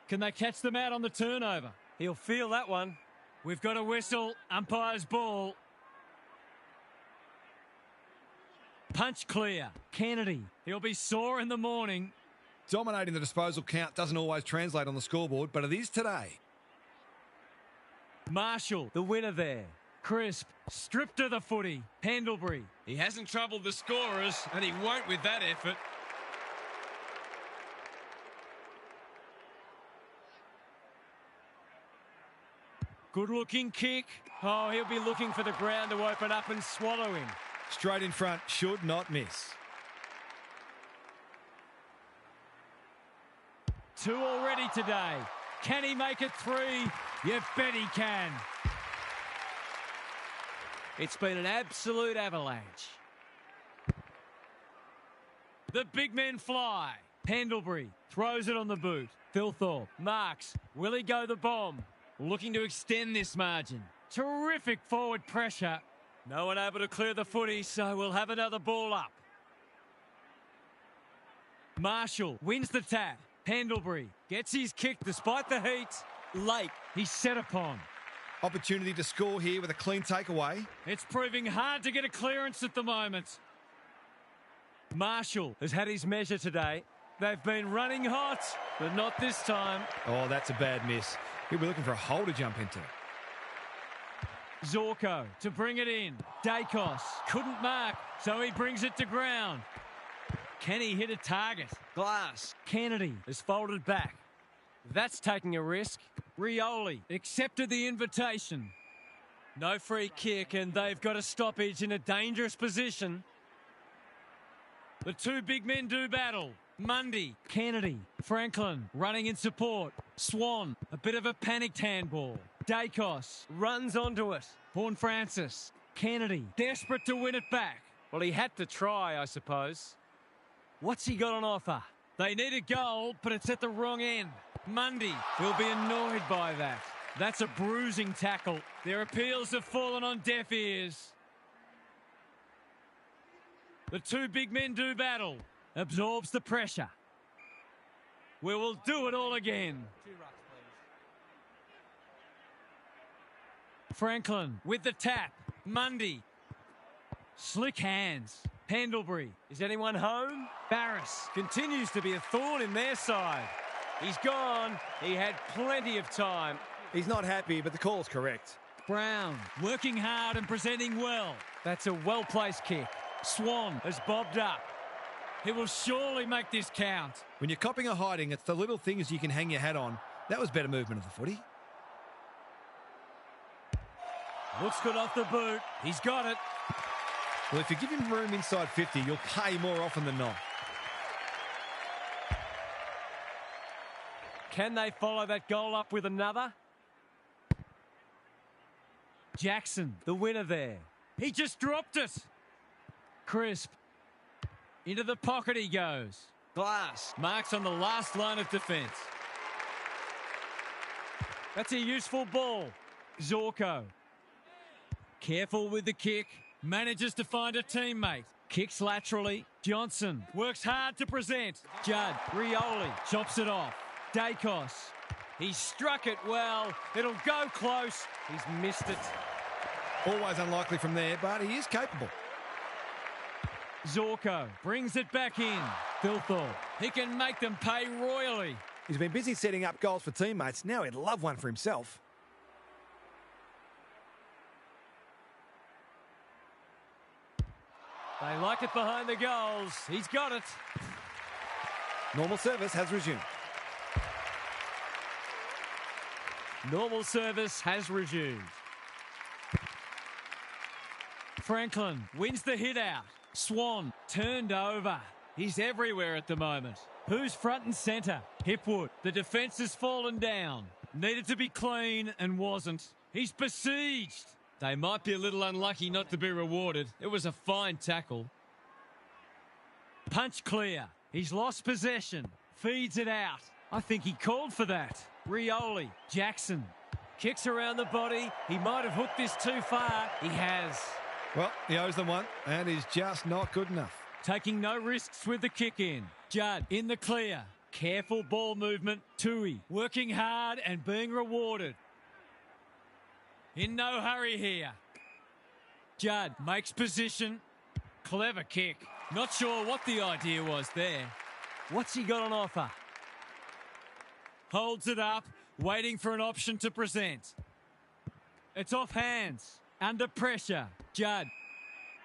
Can they catch them out on the turnover? He'll feel that one. We've got a whistle. Umpire's ball. Punch clear. Kennedy. He'll be sore in the morning. Dominating the disposal count doesn't always translate on the scoreboard, but it is today. Marshall, the winner there. Crisp, stripped of the footy. Pendlebury. He hasn't troubled the scorers, and he won't with that effort. Good-looking kick. Oh, he'll be looking for the ground to open up and swallow him. Straight in front, should not miss. 2 already today. Can he make it 3? You bet he can. It's been an absolute avalanche. The big men fly. Pendlebury throws it on the boot. Thilthorpe marks. Will he go the bomb? Looking to extend this margin. Terrific forward pressure. No one able to clear the footy, so we'll have another ball up. Marshall wins the tap. Pendlebury gets his kick despite the heat. Late, he's set upon. Opportunity to score here with a clean takeaway. It's proving hard to get a clearance at the moment. Marshall has had his measure today. They've been running hot, but not this time. Oh, that's a bad miss. He'll be looking for a hole to jump into. Zorko to bring it in. Dacos couldn't mark, so he brings it to ground. Can he hit a target? Glass. Kennedy is folded back. That's taking a risk. Rioli accepted the invitation. No free kick, and they've got a stoppage in a dangerous position. The two big men do battle. Mundy, Kennedy, Franklin running in support. Swan, a bit of a panicked handball. Dacos runs onto it. Horn Francis, Kennedy, desperate to win it back. Well, he had to try, I suppose. What's he got on offer? They need a goal, but it's at the wrong end. Mundy will be annoyed by that. That's a bruising tackle. Their appeals have fallen on deaf ears. The two big men do battle. Absorbs the pressure. We will do it all again. Franklin with the tap. Mundy. Slick hands. Pendlebury. Is anyone home? Barris continues to be a thorn in their side. He's gone. He had plenty of time. He's not happy, but the call is correct. Brown working hard and presenting well. That's a well-placed kick. Swan has bobbed up. He will surely make this count. When you're copping or hiding, it's the little things you can hang your hat on. That was better movement of the footy. Looks good off the boot. He's got it. Well, if you give him room inside 50, you'll pay more often than not. Can they follow that goal up with another? Jackson, the winner there. He just dropped it. Crisp. Into the pocket he goes. Glass marks on the last line of defence. That's a useful ball. Zorko. Careful with the kick. Manages to find a teammate. Kicks laterally. Johnson works hard to present. Judd. Rioli chops it off. Dacos. He struck it well. It'll go close. He's missed it. Always unlikely from there, but he is capable. Zorko brings it back in. Thilthorpe. He can make them pay royally. He's been busy setting up goals for teammates. Now he'd love one for himself. They like it behind the goals. He's got it. Normal service has resumed. Normal service has resumed. Franklin wins the hit out. Swan turned over. He's everywhere at the moment. Who's front and centre? Hipwood. The defence has fallen down. Needed to be clean and wasn't. He's besieged. They might be a little unlucky not to be rewarded. It was a fine tackle. Punch clear. He's lost possession. Feeds it out. I think he called for that. Rioli. Jackson. Kicks around the body. He might have hooked this too far. He has. Well, he owes them one, and he's just not good enough. Taking no risks with the kick in. Judd in the clear. Careful ball movement. Tui working hard and being rewarded. In no hurry here. Judd makes position. Clever kick. Not sure what the idea was there. What's he got on offer? Holds it up, waiting for an option to present. It's off hands. Under pressure. Judd.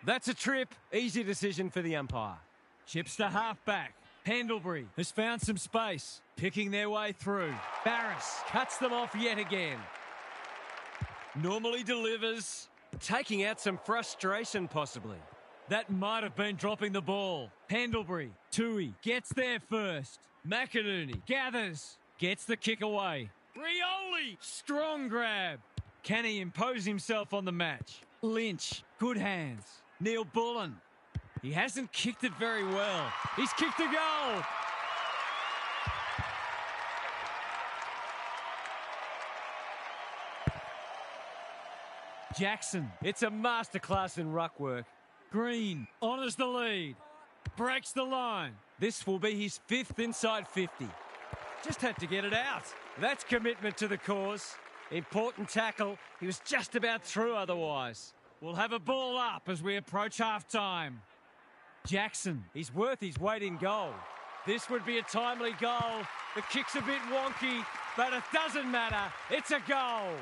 That's a trip. Easy decision for the umpire. Chips to half-back. Pendlebury has found some space. Picking their way through. Barris cuts them off yet again. Normally delivers. Taking out some frustration possibly. That might have been dropping the ball. Pendlebury. Tui gets there first. McInerney gathers. Gets the kick away. Rioli. Strong grab. Can he impose himself on the match? Lynch. Good hands. Neil Bullen. He hasn't kicked it very well. He's kicked a goal. Jackson. It's a masterclass in ruck work. Green honours the lead. Breaks the line. This will be his 5th inside 50. Just had to get it out. That's commitment to the cause. Important tackle. He was just about through otherwise. We'll have a ball up as we approach half-time. Jackson. He's worth his weight in gold. This would be a timely goal. The kick's a bit wonky, but it doesn't matter. It's a goal.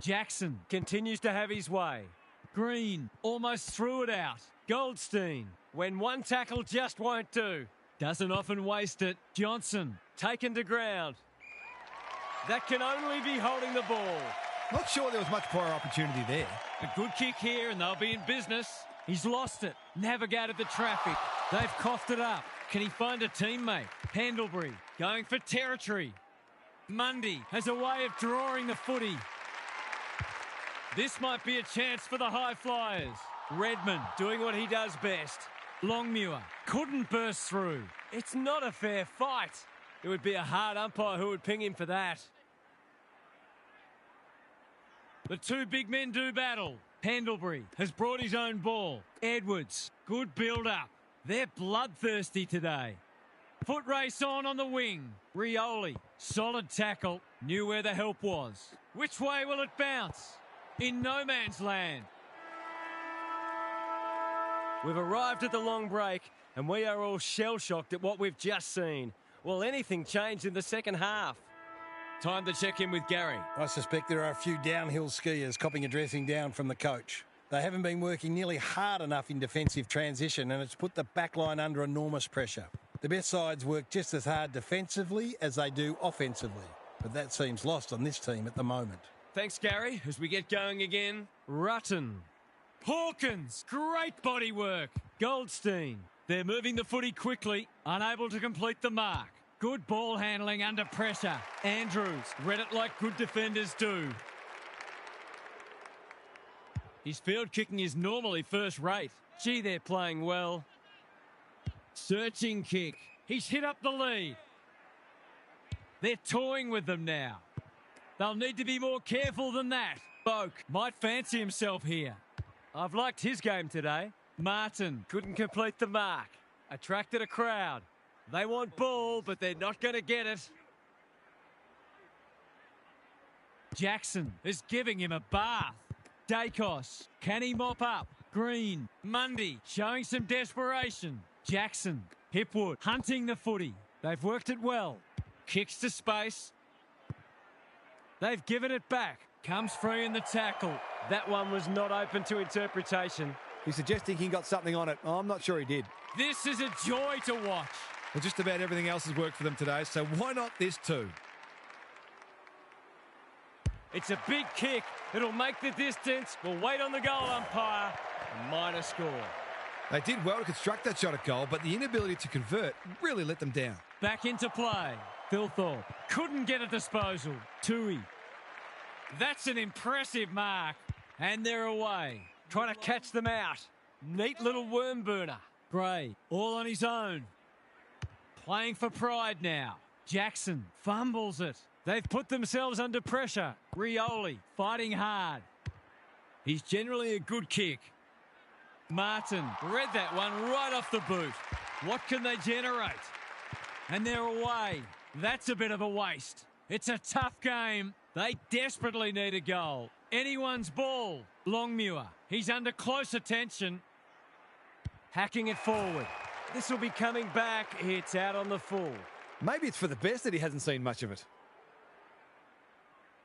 Jackson continues to have his way. Green almost threw it out. Goldstein, when one tackle just won't do. Doesn't often waste it. Johnson, taken to ground. That can only be holding the ball. Not sure there was much prior opportunity there. A good kick here and they'll be in business. He's lost it. Navigated the traffic. They've coughed it up. Can he find a teammate? Pendlebury going for territory. Mundy has a way of drawing the footy. This might be a chance for the high flyers. Redmond doing what he does best. Longmuir couldn't burst through. It's not a fair fight. It would be a hard umpire who would ping him for that. The two big men do battle. Pendlebury has brought his own ball. Edwards, good build-up. They're bloodthirsty today. Foot race on the wing. Rioli, solid tackle. Knew where the help was. Which way will it bounce? In no man's land. We've arrived at the long break and we are all shell-shocked at what we've just seen. Will anything change in the second half? Time to check in with Gary. I suspect there are a few downhill skiers copping a dressing down from the coach. They haven't been working nearly hard enough in defensive transition and it's put the back line under enormous pressure. The best sides work just as hard defensively as they do offensively, but that seems lost on this team at the moment. Thanks, Gary. As we get going again, Rutten. Hawkins, great body work. Goldstein, they're moving the footy quickly, unable to complete the mark. Good ball handling under pressure. Andrews read it like good defenders do. His field kicking is normally first rate. Gee, they're playing well. Searching kick. He's hit up the lead. They're toying with them now. They'll need to be more careful than that. Boak might fancy himself here. I've liked his game today. Martin couldn't complete the mark. Attracted a crowd. They want ball, but they're not going to get it. Jackson is giving him a bath. Dacos, can he mop up? Green, Mundy showing some desperation. Jackson, Hipwood hunting the footy. They've worked it well. Kicks to space. They've given it back. Comes free in the tackle. That one was not open to interpretation. He's suggesting he got something on it. Oh, I'm not sure he did. This is a joy to watch. Well, just about everything else has worked for them today, so why not this too? It's a big kick. It'll make the distance. We'll wait on the goal umpire. A minor score. They did well to construct that shot at goal, but the inability to convert really let them down. Back into play. Thilthorpe couldn't get a disposal. Tui. That's an impressive mark. And they're away. Trying to catch them out. Neat little worm burner. Gray, all on his own. Playing for pride now. Jackson fumbles it. They've put themselves under pressure. Rioli fighting hard. He's generally a good kick. Martin read that one right off the boot. What can they generate? And they're away. That's a bit of a waste. It's a tough game. They desperately need a goal. Anyone's ball. Longmuir. He's under close attention. Hacking it forward. This will be coming back. It's out on the full. Maybe it's for the best that he hasn't seen much of it.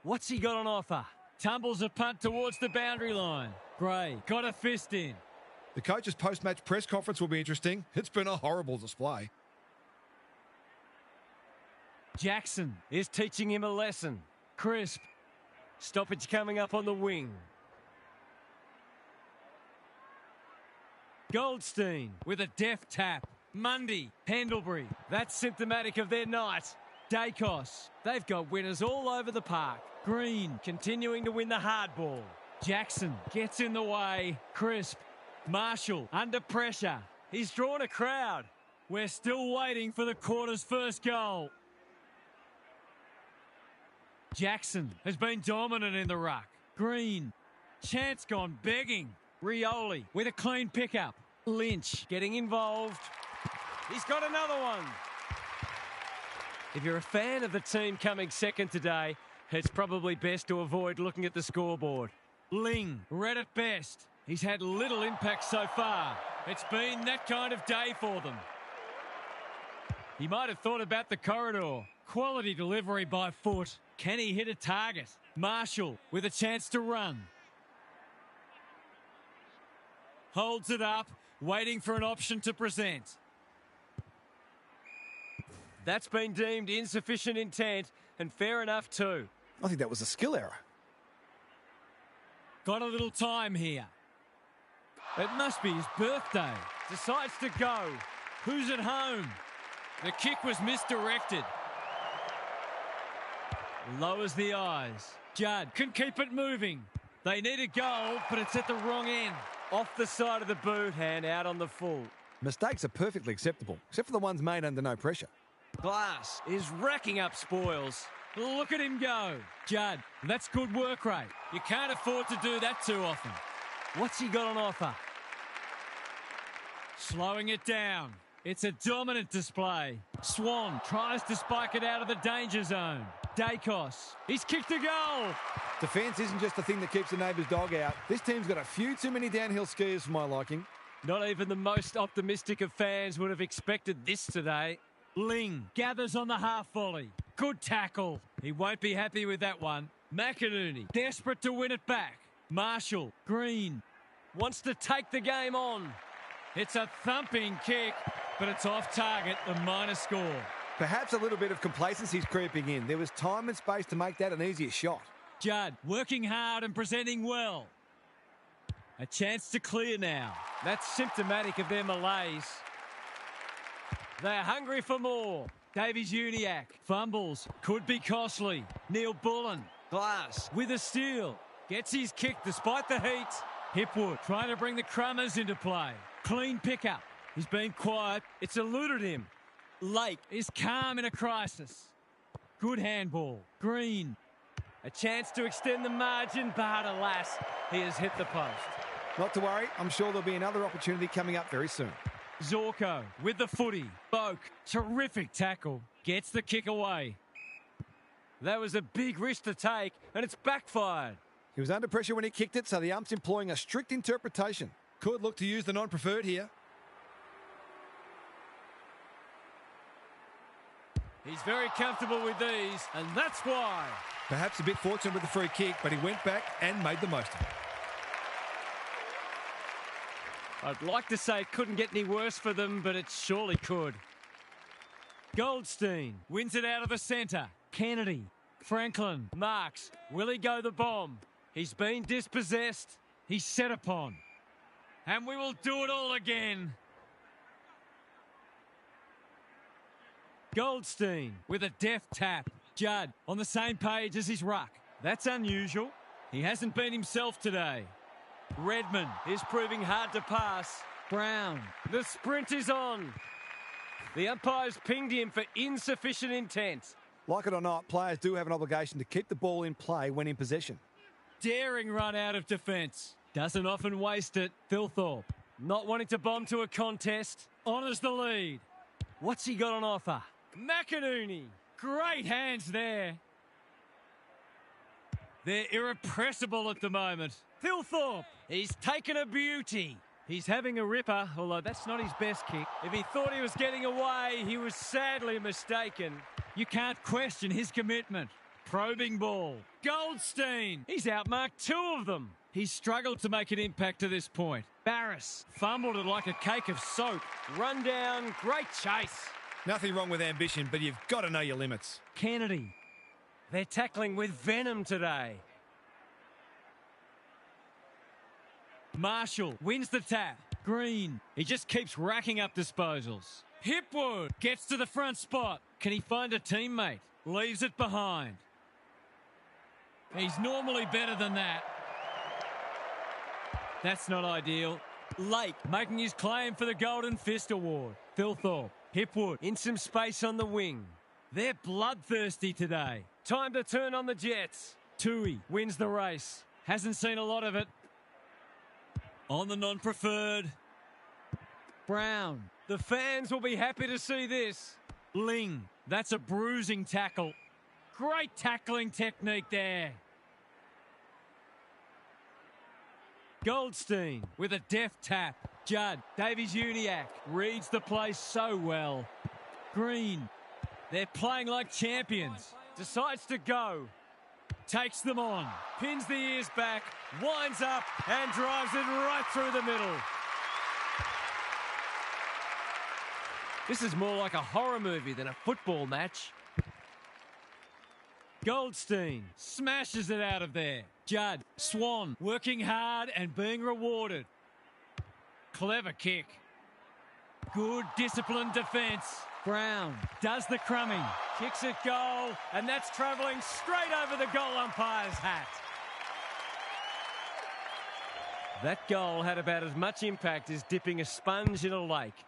What's he got on offer? Tumbles a punt towards the boundary line. Gray got a fist in. The coach's post-match press conference will be interesting. It's been a horrible display. Jackson is teaching him a lesson. Crisp. Stoppage coming up on the wing. Goldstein with a deft tap. Mundy, Pendlebury. That's symptomatic of their night. Dacos. They've got winners all over the park. Green continuing to win the hard ball. Jackson gets in the way. Crisp. Marshall under pressure. He's drawn a crowd. We're still waiting for the quarter's first goal. Jackson has been dominant in the ruck. Green. Chance gone begging. Rioli with a clean pickup. Lynch getting involved. He's got another one. If you're a fan of the team coming second today, it's probably best to avoid looking at the scoreboard. Ling read it best. He's had little impact so far. It's been that kind of day for them. He might have thought about the corridor. Quality delivery by foot. Can he hit a target? Marshall with a chance to run. Holds it up, waiting for an option to present. That's been deemed insufficient intent, and fair enough too. I think that was a skill error. Got a little time here. It must be his birthday. Decides to go. Who's at home? The kick was misdirected. Lowers the eyes. Judd can keep it moving. They need a goal, but it's at the wrong end. Off the side of the boot and out on the full. Mistakes are perfectly acceptable, except for the ones made under no pressure. Glass is racking up spoils. Look at him go. Judd, that's good work rate. You can't afford to do that too often. What's he got on offer? Slowing it down. It's a dominant display. Swan tries to spike it out of the danger zone. Dacos, he's kicked a goal. Defence isn't just the thing that keeps the neighbour's dog out. This team's got a few too many downhill skiers for my liking. Not even the most optimistic of fans would have expected this today. Ling gathers on the half volley. Good tackle. He won't be happy with that one. McInerney, desperate to win it back. Marshall, Green, wants to take the game on. It's a thumping kick, but it's off target, a minor score. Perhaps a little bit of complacency's creeping in. There was time and space to make that an easier shot. Judd working hard and presenting well. A chance to clear now. That's symptomatic of their malaise. They're hungry for more. Davies Uniacke fumbles. Could be costly. Neil Bullen. Glass with a steal. Gets his kick despite the heat. Hipwood trying to bring the Crummers into play. Clean pickup. He's been quiet. It's eluded him. Lake is calm in a crisis. Good handball. Green. A chance to extend the margin, but alas, he has hit the post. Not to worry, I'm sure there'll be another opportunity coming up very soon. Zorko with the footy. Boak, terrific tackle. Gets the kick away. That was a big risk to take, and it's backfired. He was under pressure when he kicked it, so the ump's employing a strict interpretation. Could look to use the non-preferred here. He's very comfortable with these, and that's why. Perhaps a bit fortunate with the free kick, but he went back and made the most of it. I'd like to say it couldn't get any worse for them, but it surely could. Goldstein wins it out of the centre. Kennedy, Franklin, marks. Will he go the bomb? He's been dispossessed. He's set upon. And we will do it all again. Goldstein with a deft tap. Judd on the same page as his ruck. That's unusual. He hasn't been himself today. Redmond is proving hard to pass. Brown, the sprint is on. The umpires pinged him for insufficient intent. Like it or not, players do have an obligation to keep the ball in play when in possession. Daring run out of defence. Doesn't often waste it. Thilthorpe, not wanting to bomb to a contest, honours the lead. What's he got on offer? McInerney, great hands there. They're irrepressible at the moment. Thilthorpe, he's taken a beauty. He's having a ripper, although that's not his best kick. If he thought he was getting away, he was sadly mistaken. You can't question his commitment. Probing ball. Goldstein, he's outmarked two of them. He's struggled to make an impact to this point. Barris fumbled it like a cake of soap. Run down, great chase. Nothing wrong with ambition, but you've got to know your limits. Kennedy, they're tackling with venom today. Marshall wins the tap. Green, he just keeps racking up disposals. Hipwood gets to the front spot. Can he find a teammate? Leaves it behind. He's normally better than that. That's not ideal. Lake making his claim for the Golden Fist Award. Thilthorpe, Hipwood in some space on the wing. They're bloodthirsty today. Time to turn on the Jets. Tui wins the race. Hasn't seen a lot of it. On the non-preferred. Brown. The fans will be happy to see this. Ling. That's a bruising tackle. Great tackling technique there. Goldstein with a deft tap. Judd, Davies Uniacke reads the play so well. Green. They're playing like champions. Decides to go. Takes them on. Pins the ears back. Winds up and drives it right through the middle. This is more like a horror movie than a football match. Goldstein smashes it out of there. Judd, Swan, working hard and being rewarded. Clever kick. Good disciplined defence. Brown does the crumbing, kicks it goal, and that's travelling straight over the goal umpire's hat. That goal had about as much impact as dipping a sponge in a lake.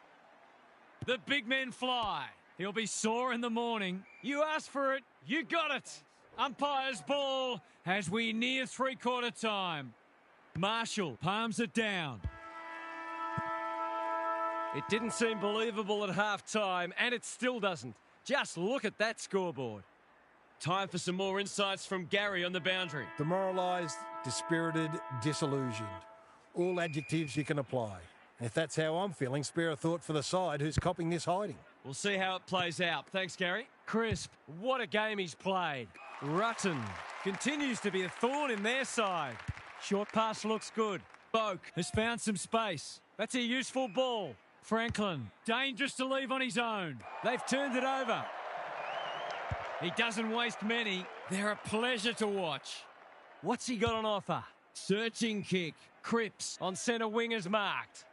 The big men fly. He'll be sore in the morning. You asked for it, you got it. Umpire's ball as we near three-quarter time. Marshall palms it down. It didn't seem believable at half-time, and it still doesn't. Just look at that scoreboard. Time for some more insights from Gary on the boundary. Demoralised, dispirited, disillusioned. All adjectives you can apply. And if that's how I'm feeling, spare a thought for the side who's copping this hiding. We'll see how it plays out. Thanks, Gary. Crisp, what a game he's played. Rutten continues to be a thorn in their side. Short pass looks good. Boak has found some space. That's a useful ball. Franklin, dangerous to leave on his own. They've turned it over. He doesn't waste many. They're a pleasure to watch. What's he got on offer? Searching kick. Cripps on centre wing is marked.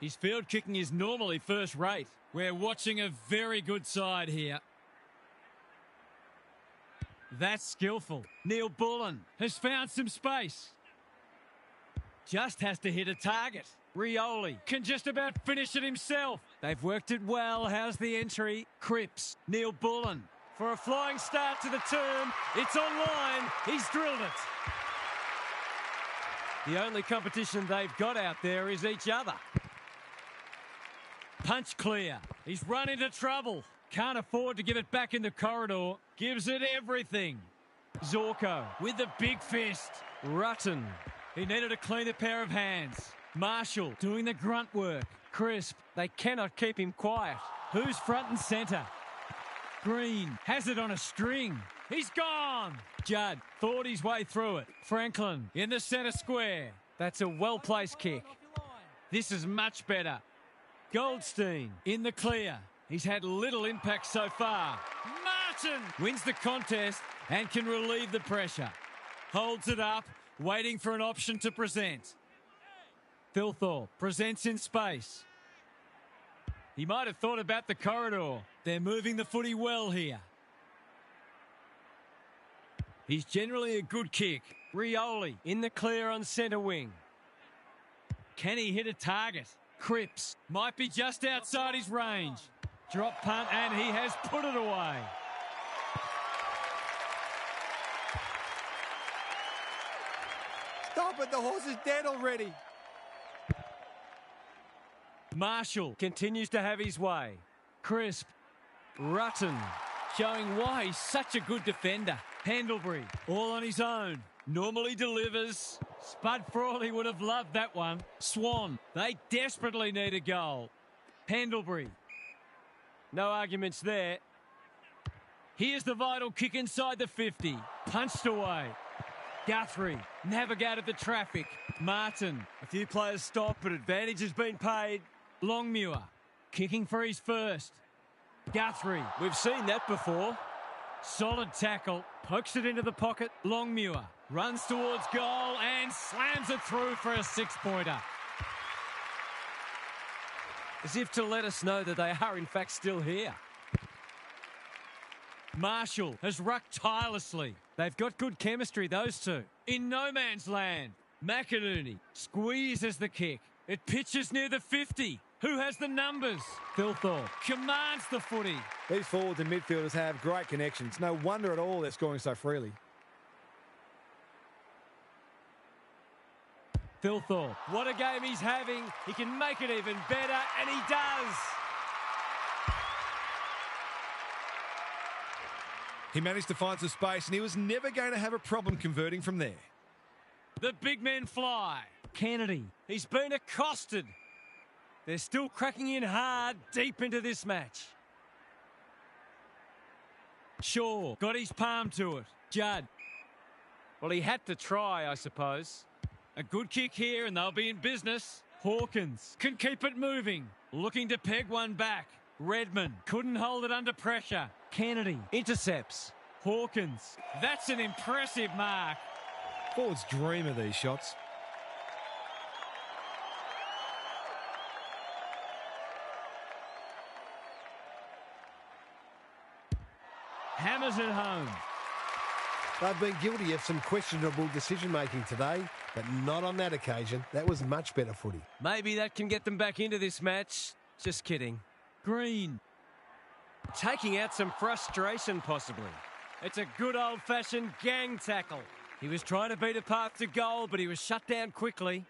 His field kicking is normally first rate. We're watching a very good side here. That's skillful. Neil Bullen has found some space. Just has to hit a target. Rioli can just about finish it himself. They've worked it well. How's the entry? Cripps, Neil Bullen for a flying start to the term. It's online. He's drilled it. The only competition they've got out there is each other. Punch clear. He's run into trouble. Can't afford to give it back in the corridor. Gives it everything. Zorko with the big fist. Rutten. He needed a cleaner pair of hands. Marshall doing the grunt work. Crisp. They cannot keep him quiet. Who's front and centre? Green has it on a string. He's gone. Judd thought his way through it. Franklin in the centre square. That's a well-placed kick. This is much better. Goldstein in the clear. He's had little impact so far. Martin wins the contest and can relieve the pressure. Holds it up, waiting for an option to present. Thilthorpe presents in space. He might have thought about the corridor. They're moving the footy well here. He's generally a good kick. Rioli in the clear on centre wing. Can he hit a target? Cripps might be just outside his range. Drop punt and he has put it away. Stop it, the horse is dead already. Marshall continues to have his way. Crisp. Rutten showing why he's such a good defender. Pendlebury all on his own. Normally delivers. Spud Frawley would have loved that one. Swan, they desperately need a goal. Pendlebury. No arguments there. Here's the vital kick inside the 50. Punched away. Guthrie navigated the traffic. Martin. A few players stopped, but advantage has been paid. Longmuir kicking for his first. Guthrie. We've seen that before. Solid tackle. Pokes it into the pocket. Longmuir runs towards goal and slams it through for a six-pointer. As if to let us know that they are in fact still here. Marshall has rucked tirelessly. They've got good chemistry, those two. In no man's land. McInerney squeezes the kick. It pitches near the 50. Who has the numbers? Thilthorpe commands the footy. These forwards and midfielders have great connections. No wonder at all they're scoring so freely. Thilthorpe, what a game he's having. He can make it even better, and he does. He managed to find some space and he was never going to have a problem converting from there. The big men fly. Kennedy, he's been accosted. They're still cracking in hard deep into this match. Shaw got his palm to it. Judd. Well, he had to try, I suppose. A good kick here and they'll be in business. Hawkins can keep it moving. Looking to peg one back. Redmond couldn't hold it under pressure. Kennedy intercepts. Hawkins. That's an impressive mark. Forwards dream of these shots. Hammers it home. They've been guilty of some questionable decision-making today, but not on that occasion. That was much better footy. Maybe that can get them back into this match. Just kidding. Green. Taking out some frustration, possibly. It's a good old-fashioned gang tackle. He was trying to beat a path to goal, but he was shut down quickly.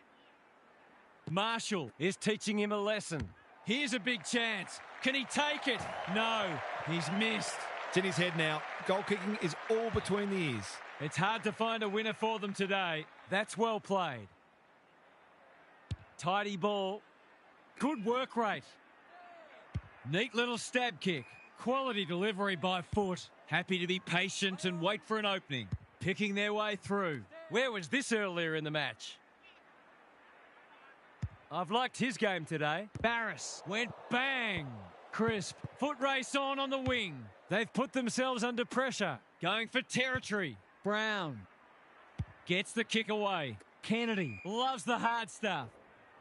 Marshall is teaching him a lesson. Here's a big chance. Can he take it? No, he's missed. It's in his head now. Goal kicking is all between the ears. It's hard to find a winner for them today. That's well played. Tidy ball. Good work rate. Neat little stab kick. Quality delivery by foot. Happy to be patient and wait for an opening. Picking their way through. Where was this earlier in the match? I've liked his game today. Barris went bang. Crisp. Foot race on the wing. They've put themselves under pressure. Going for territory. Brown gets the kick away. Kennedy loves the hard stuff.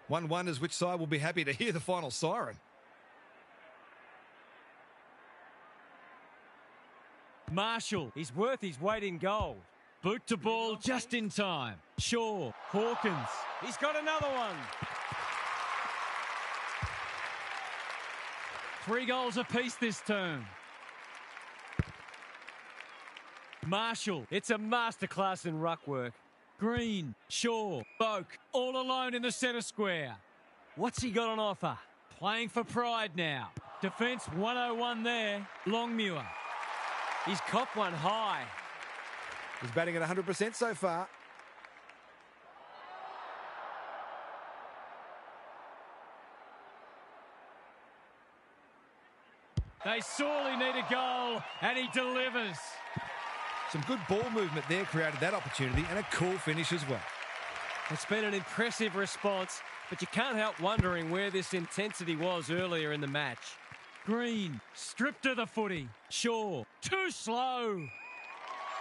One wonders which side will be happy to hear the final siren. Marshall, he's worth his weight in gold. Boot to ball just in time. Shaw, Hawkins, he's got another one. 3 goals apiece this term. Marshall, it's a masterclass in ruck work. Green, Shaw, Boak, all alone in the centre square. What's he got on offer? Playing for pride now. Defence 101 there. Longmuir. He's copped one high. He's batting at 100% so far. They sorely need a goal, and he delivers. Some good ball movement there created that opportunity, and a cool finish as well. It's been an impressive response, but you can't help wondering where this intensity was earlier in the match. Green, stripped of the footy. Shaw, too slow.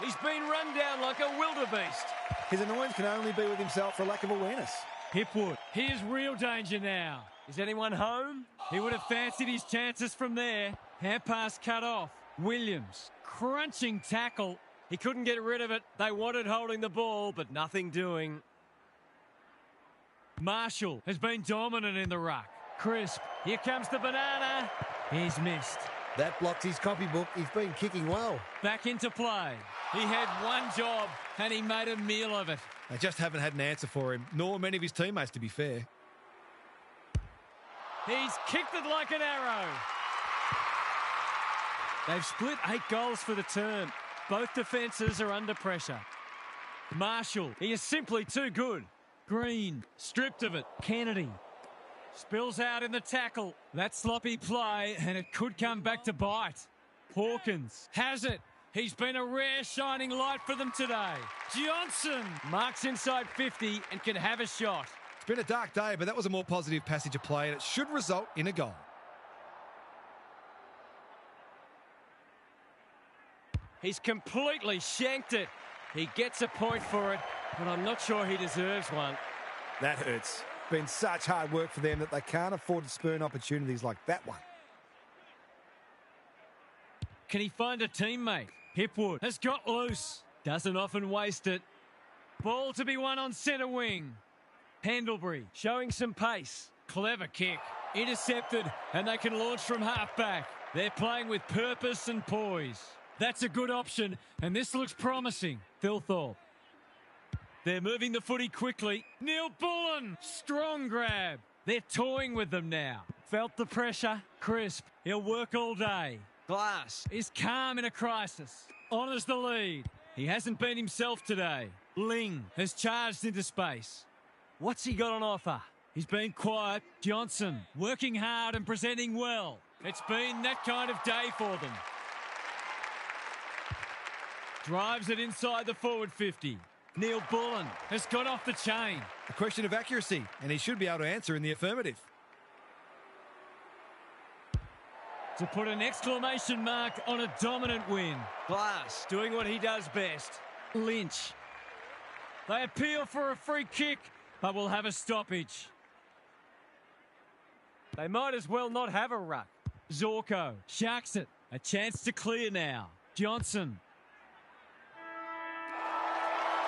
He's been run down like a wildebeest. His annoyance can only be with himself for lack of awareness. Hipwood, here's real danger now. Is anyone home? He would have fancied his chances from there. Hand pass cut off. Williams, crunching tackle. He couldn't get rid of it. They wanted holding the ball, but nothing doing. Marshall has been dominant in the ruck. Crisp, here comes the banana. He's missed. That blocks his copybook. He's been kicking well. Back into play. He had one job, and he made a meal of it. They just haven't had an answer for him, nor many of his teammates, to be fair. He's kicked it like an arrow. They've split 8 goals for the term. Both defences are under pressure. Marshall, he is simply too good. Green, stripped of it. Kennedy spills out in the tackle. That sloppy play, and it could come back to bite. Hawkins has it. He's been a rare shining light for them today. Johnson marks inside 50 and can have a shot. It's been a dark day, but that was a more positive passage of play, and it should result in a goal. He's completely shanked it. He gets a point for it, but I'm not sure he deserves one. That hurts. Been such hard work for them that they can't afford to spurn opportunities like that one. Can he find a teammate? Hipwood has got loose. Doesn't often waste it. Ball to be won on centre wing. Pendlebury showing some pace. Clever kick. Intercepted, and they can launch from half-back. They're playing with purpose and poise. That's a good option, and this looks promising. Thilthorpe. They're moving the footy quickly. Neil Bullen, strong grab. They're toying with them now. Felt the pressure. Crisp, he'll work all day. Glass is calm in a crisis. Honours the lead. He hasn't been himself today. Ling has charged into space. What's he got on offer? He's been quiet. Johnson working hard and presenting well. It's been that kind of day for them. Drives it inside the forward 50. Neil Bullen has got off the chain. A question of accuracy, and he should be able to answer in the affirmative. To put an exclamation mark on a dominant win. Glass doing what he does best. Lynch. They appeal for a free kick, but will have a stoppage. They might as well not have a ruck. Zorko sharks it. A chance to clear now. Johnson.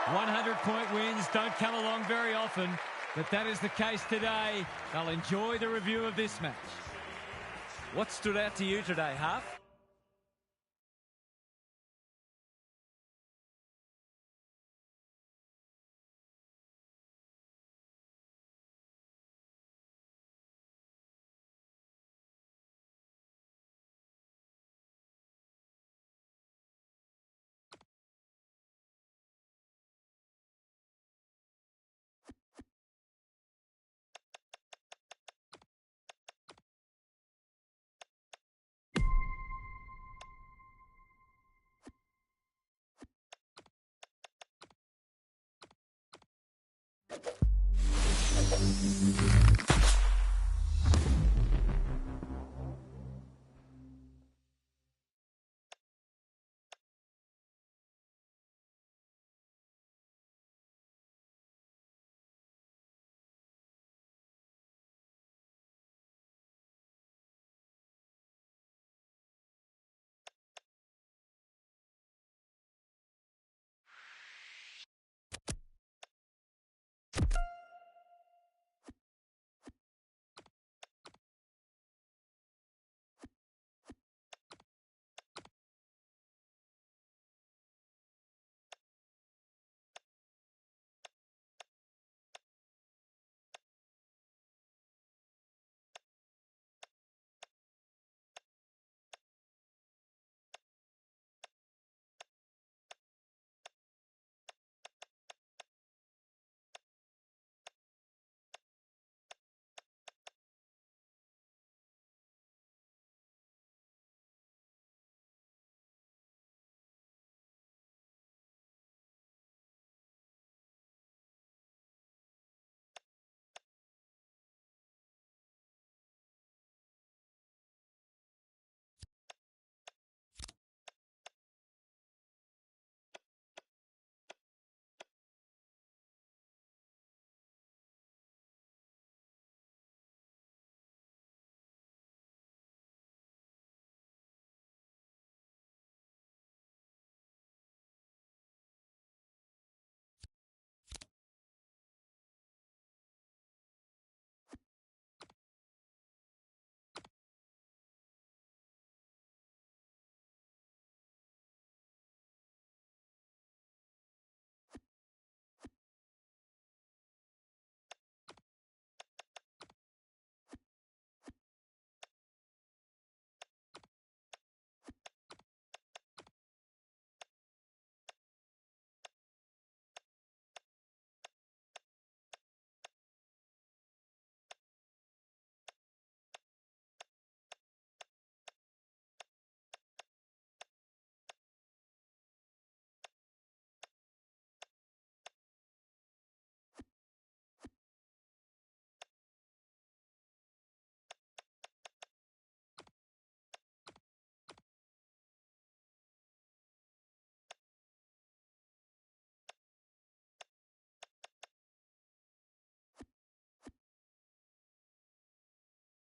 100-point wins don't come along very often, but that is the case today. They'll enjoy the review of this match. What stood out to you today, Huff?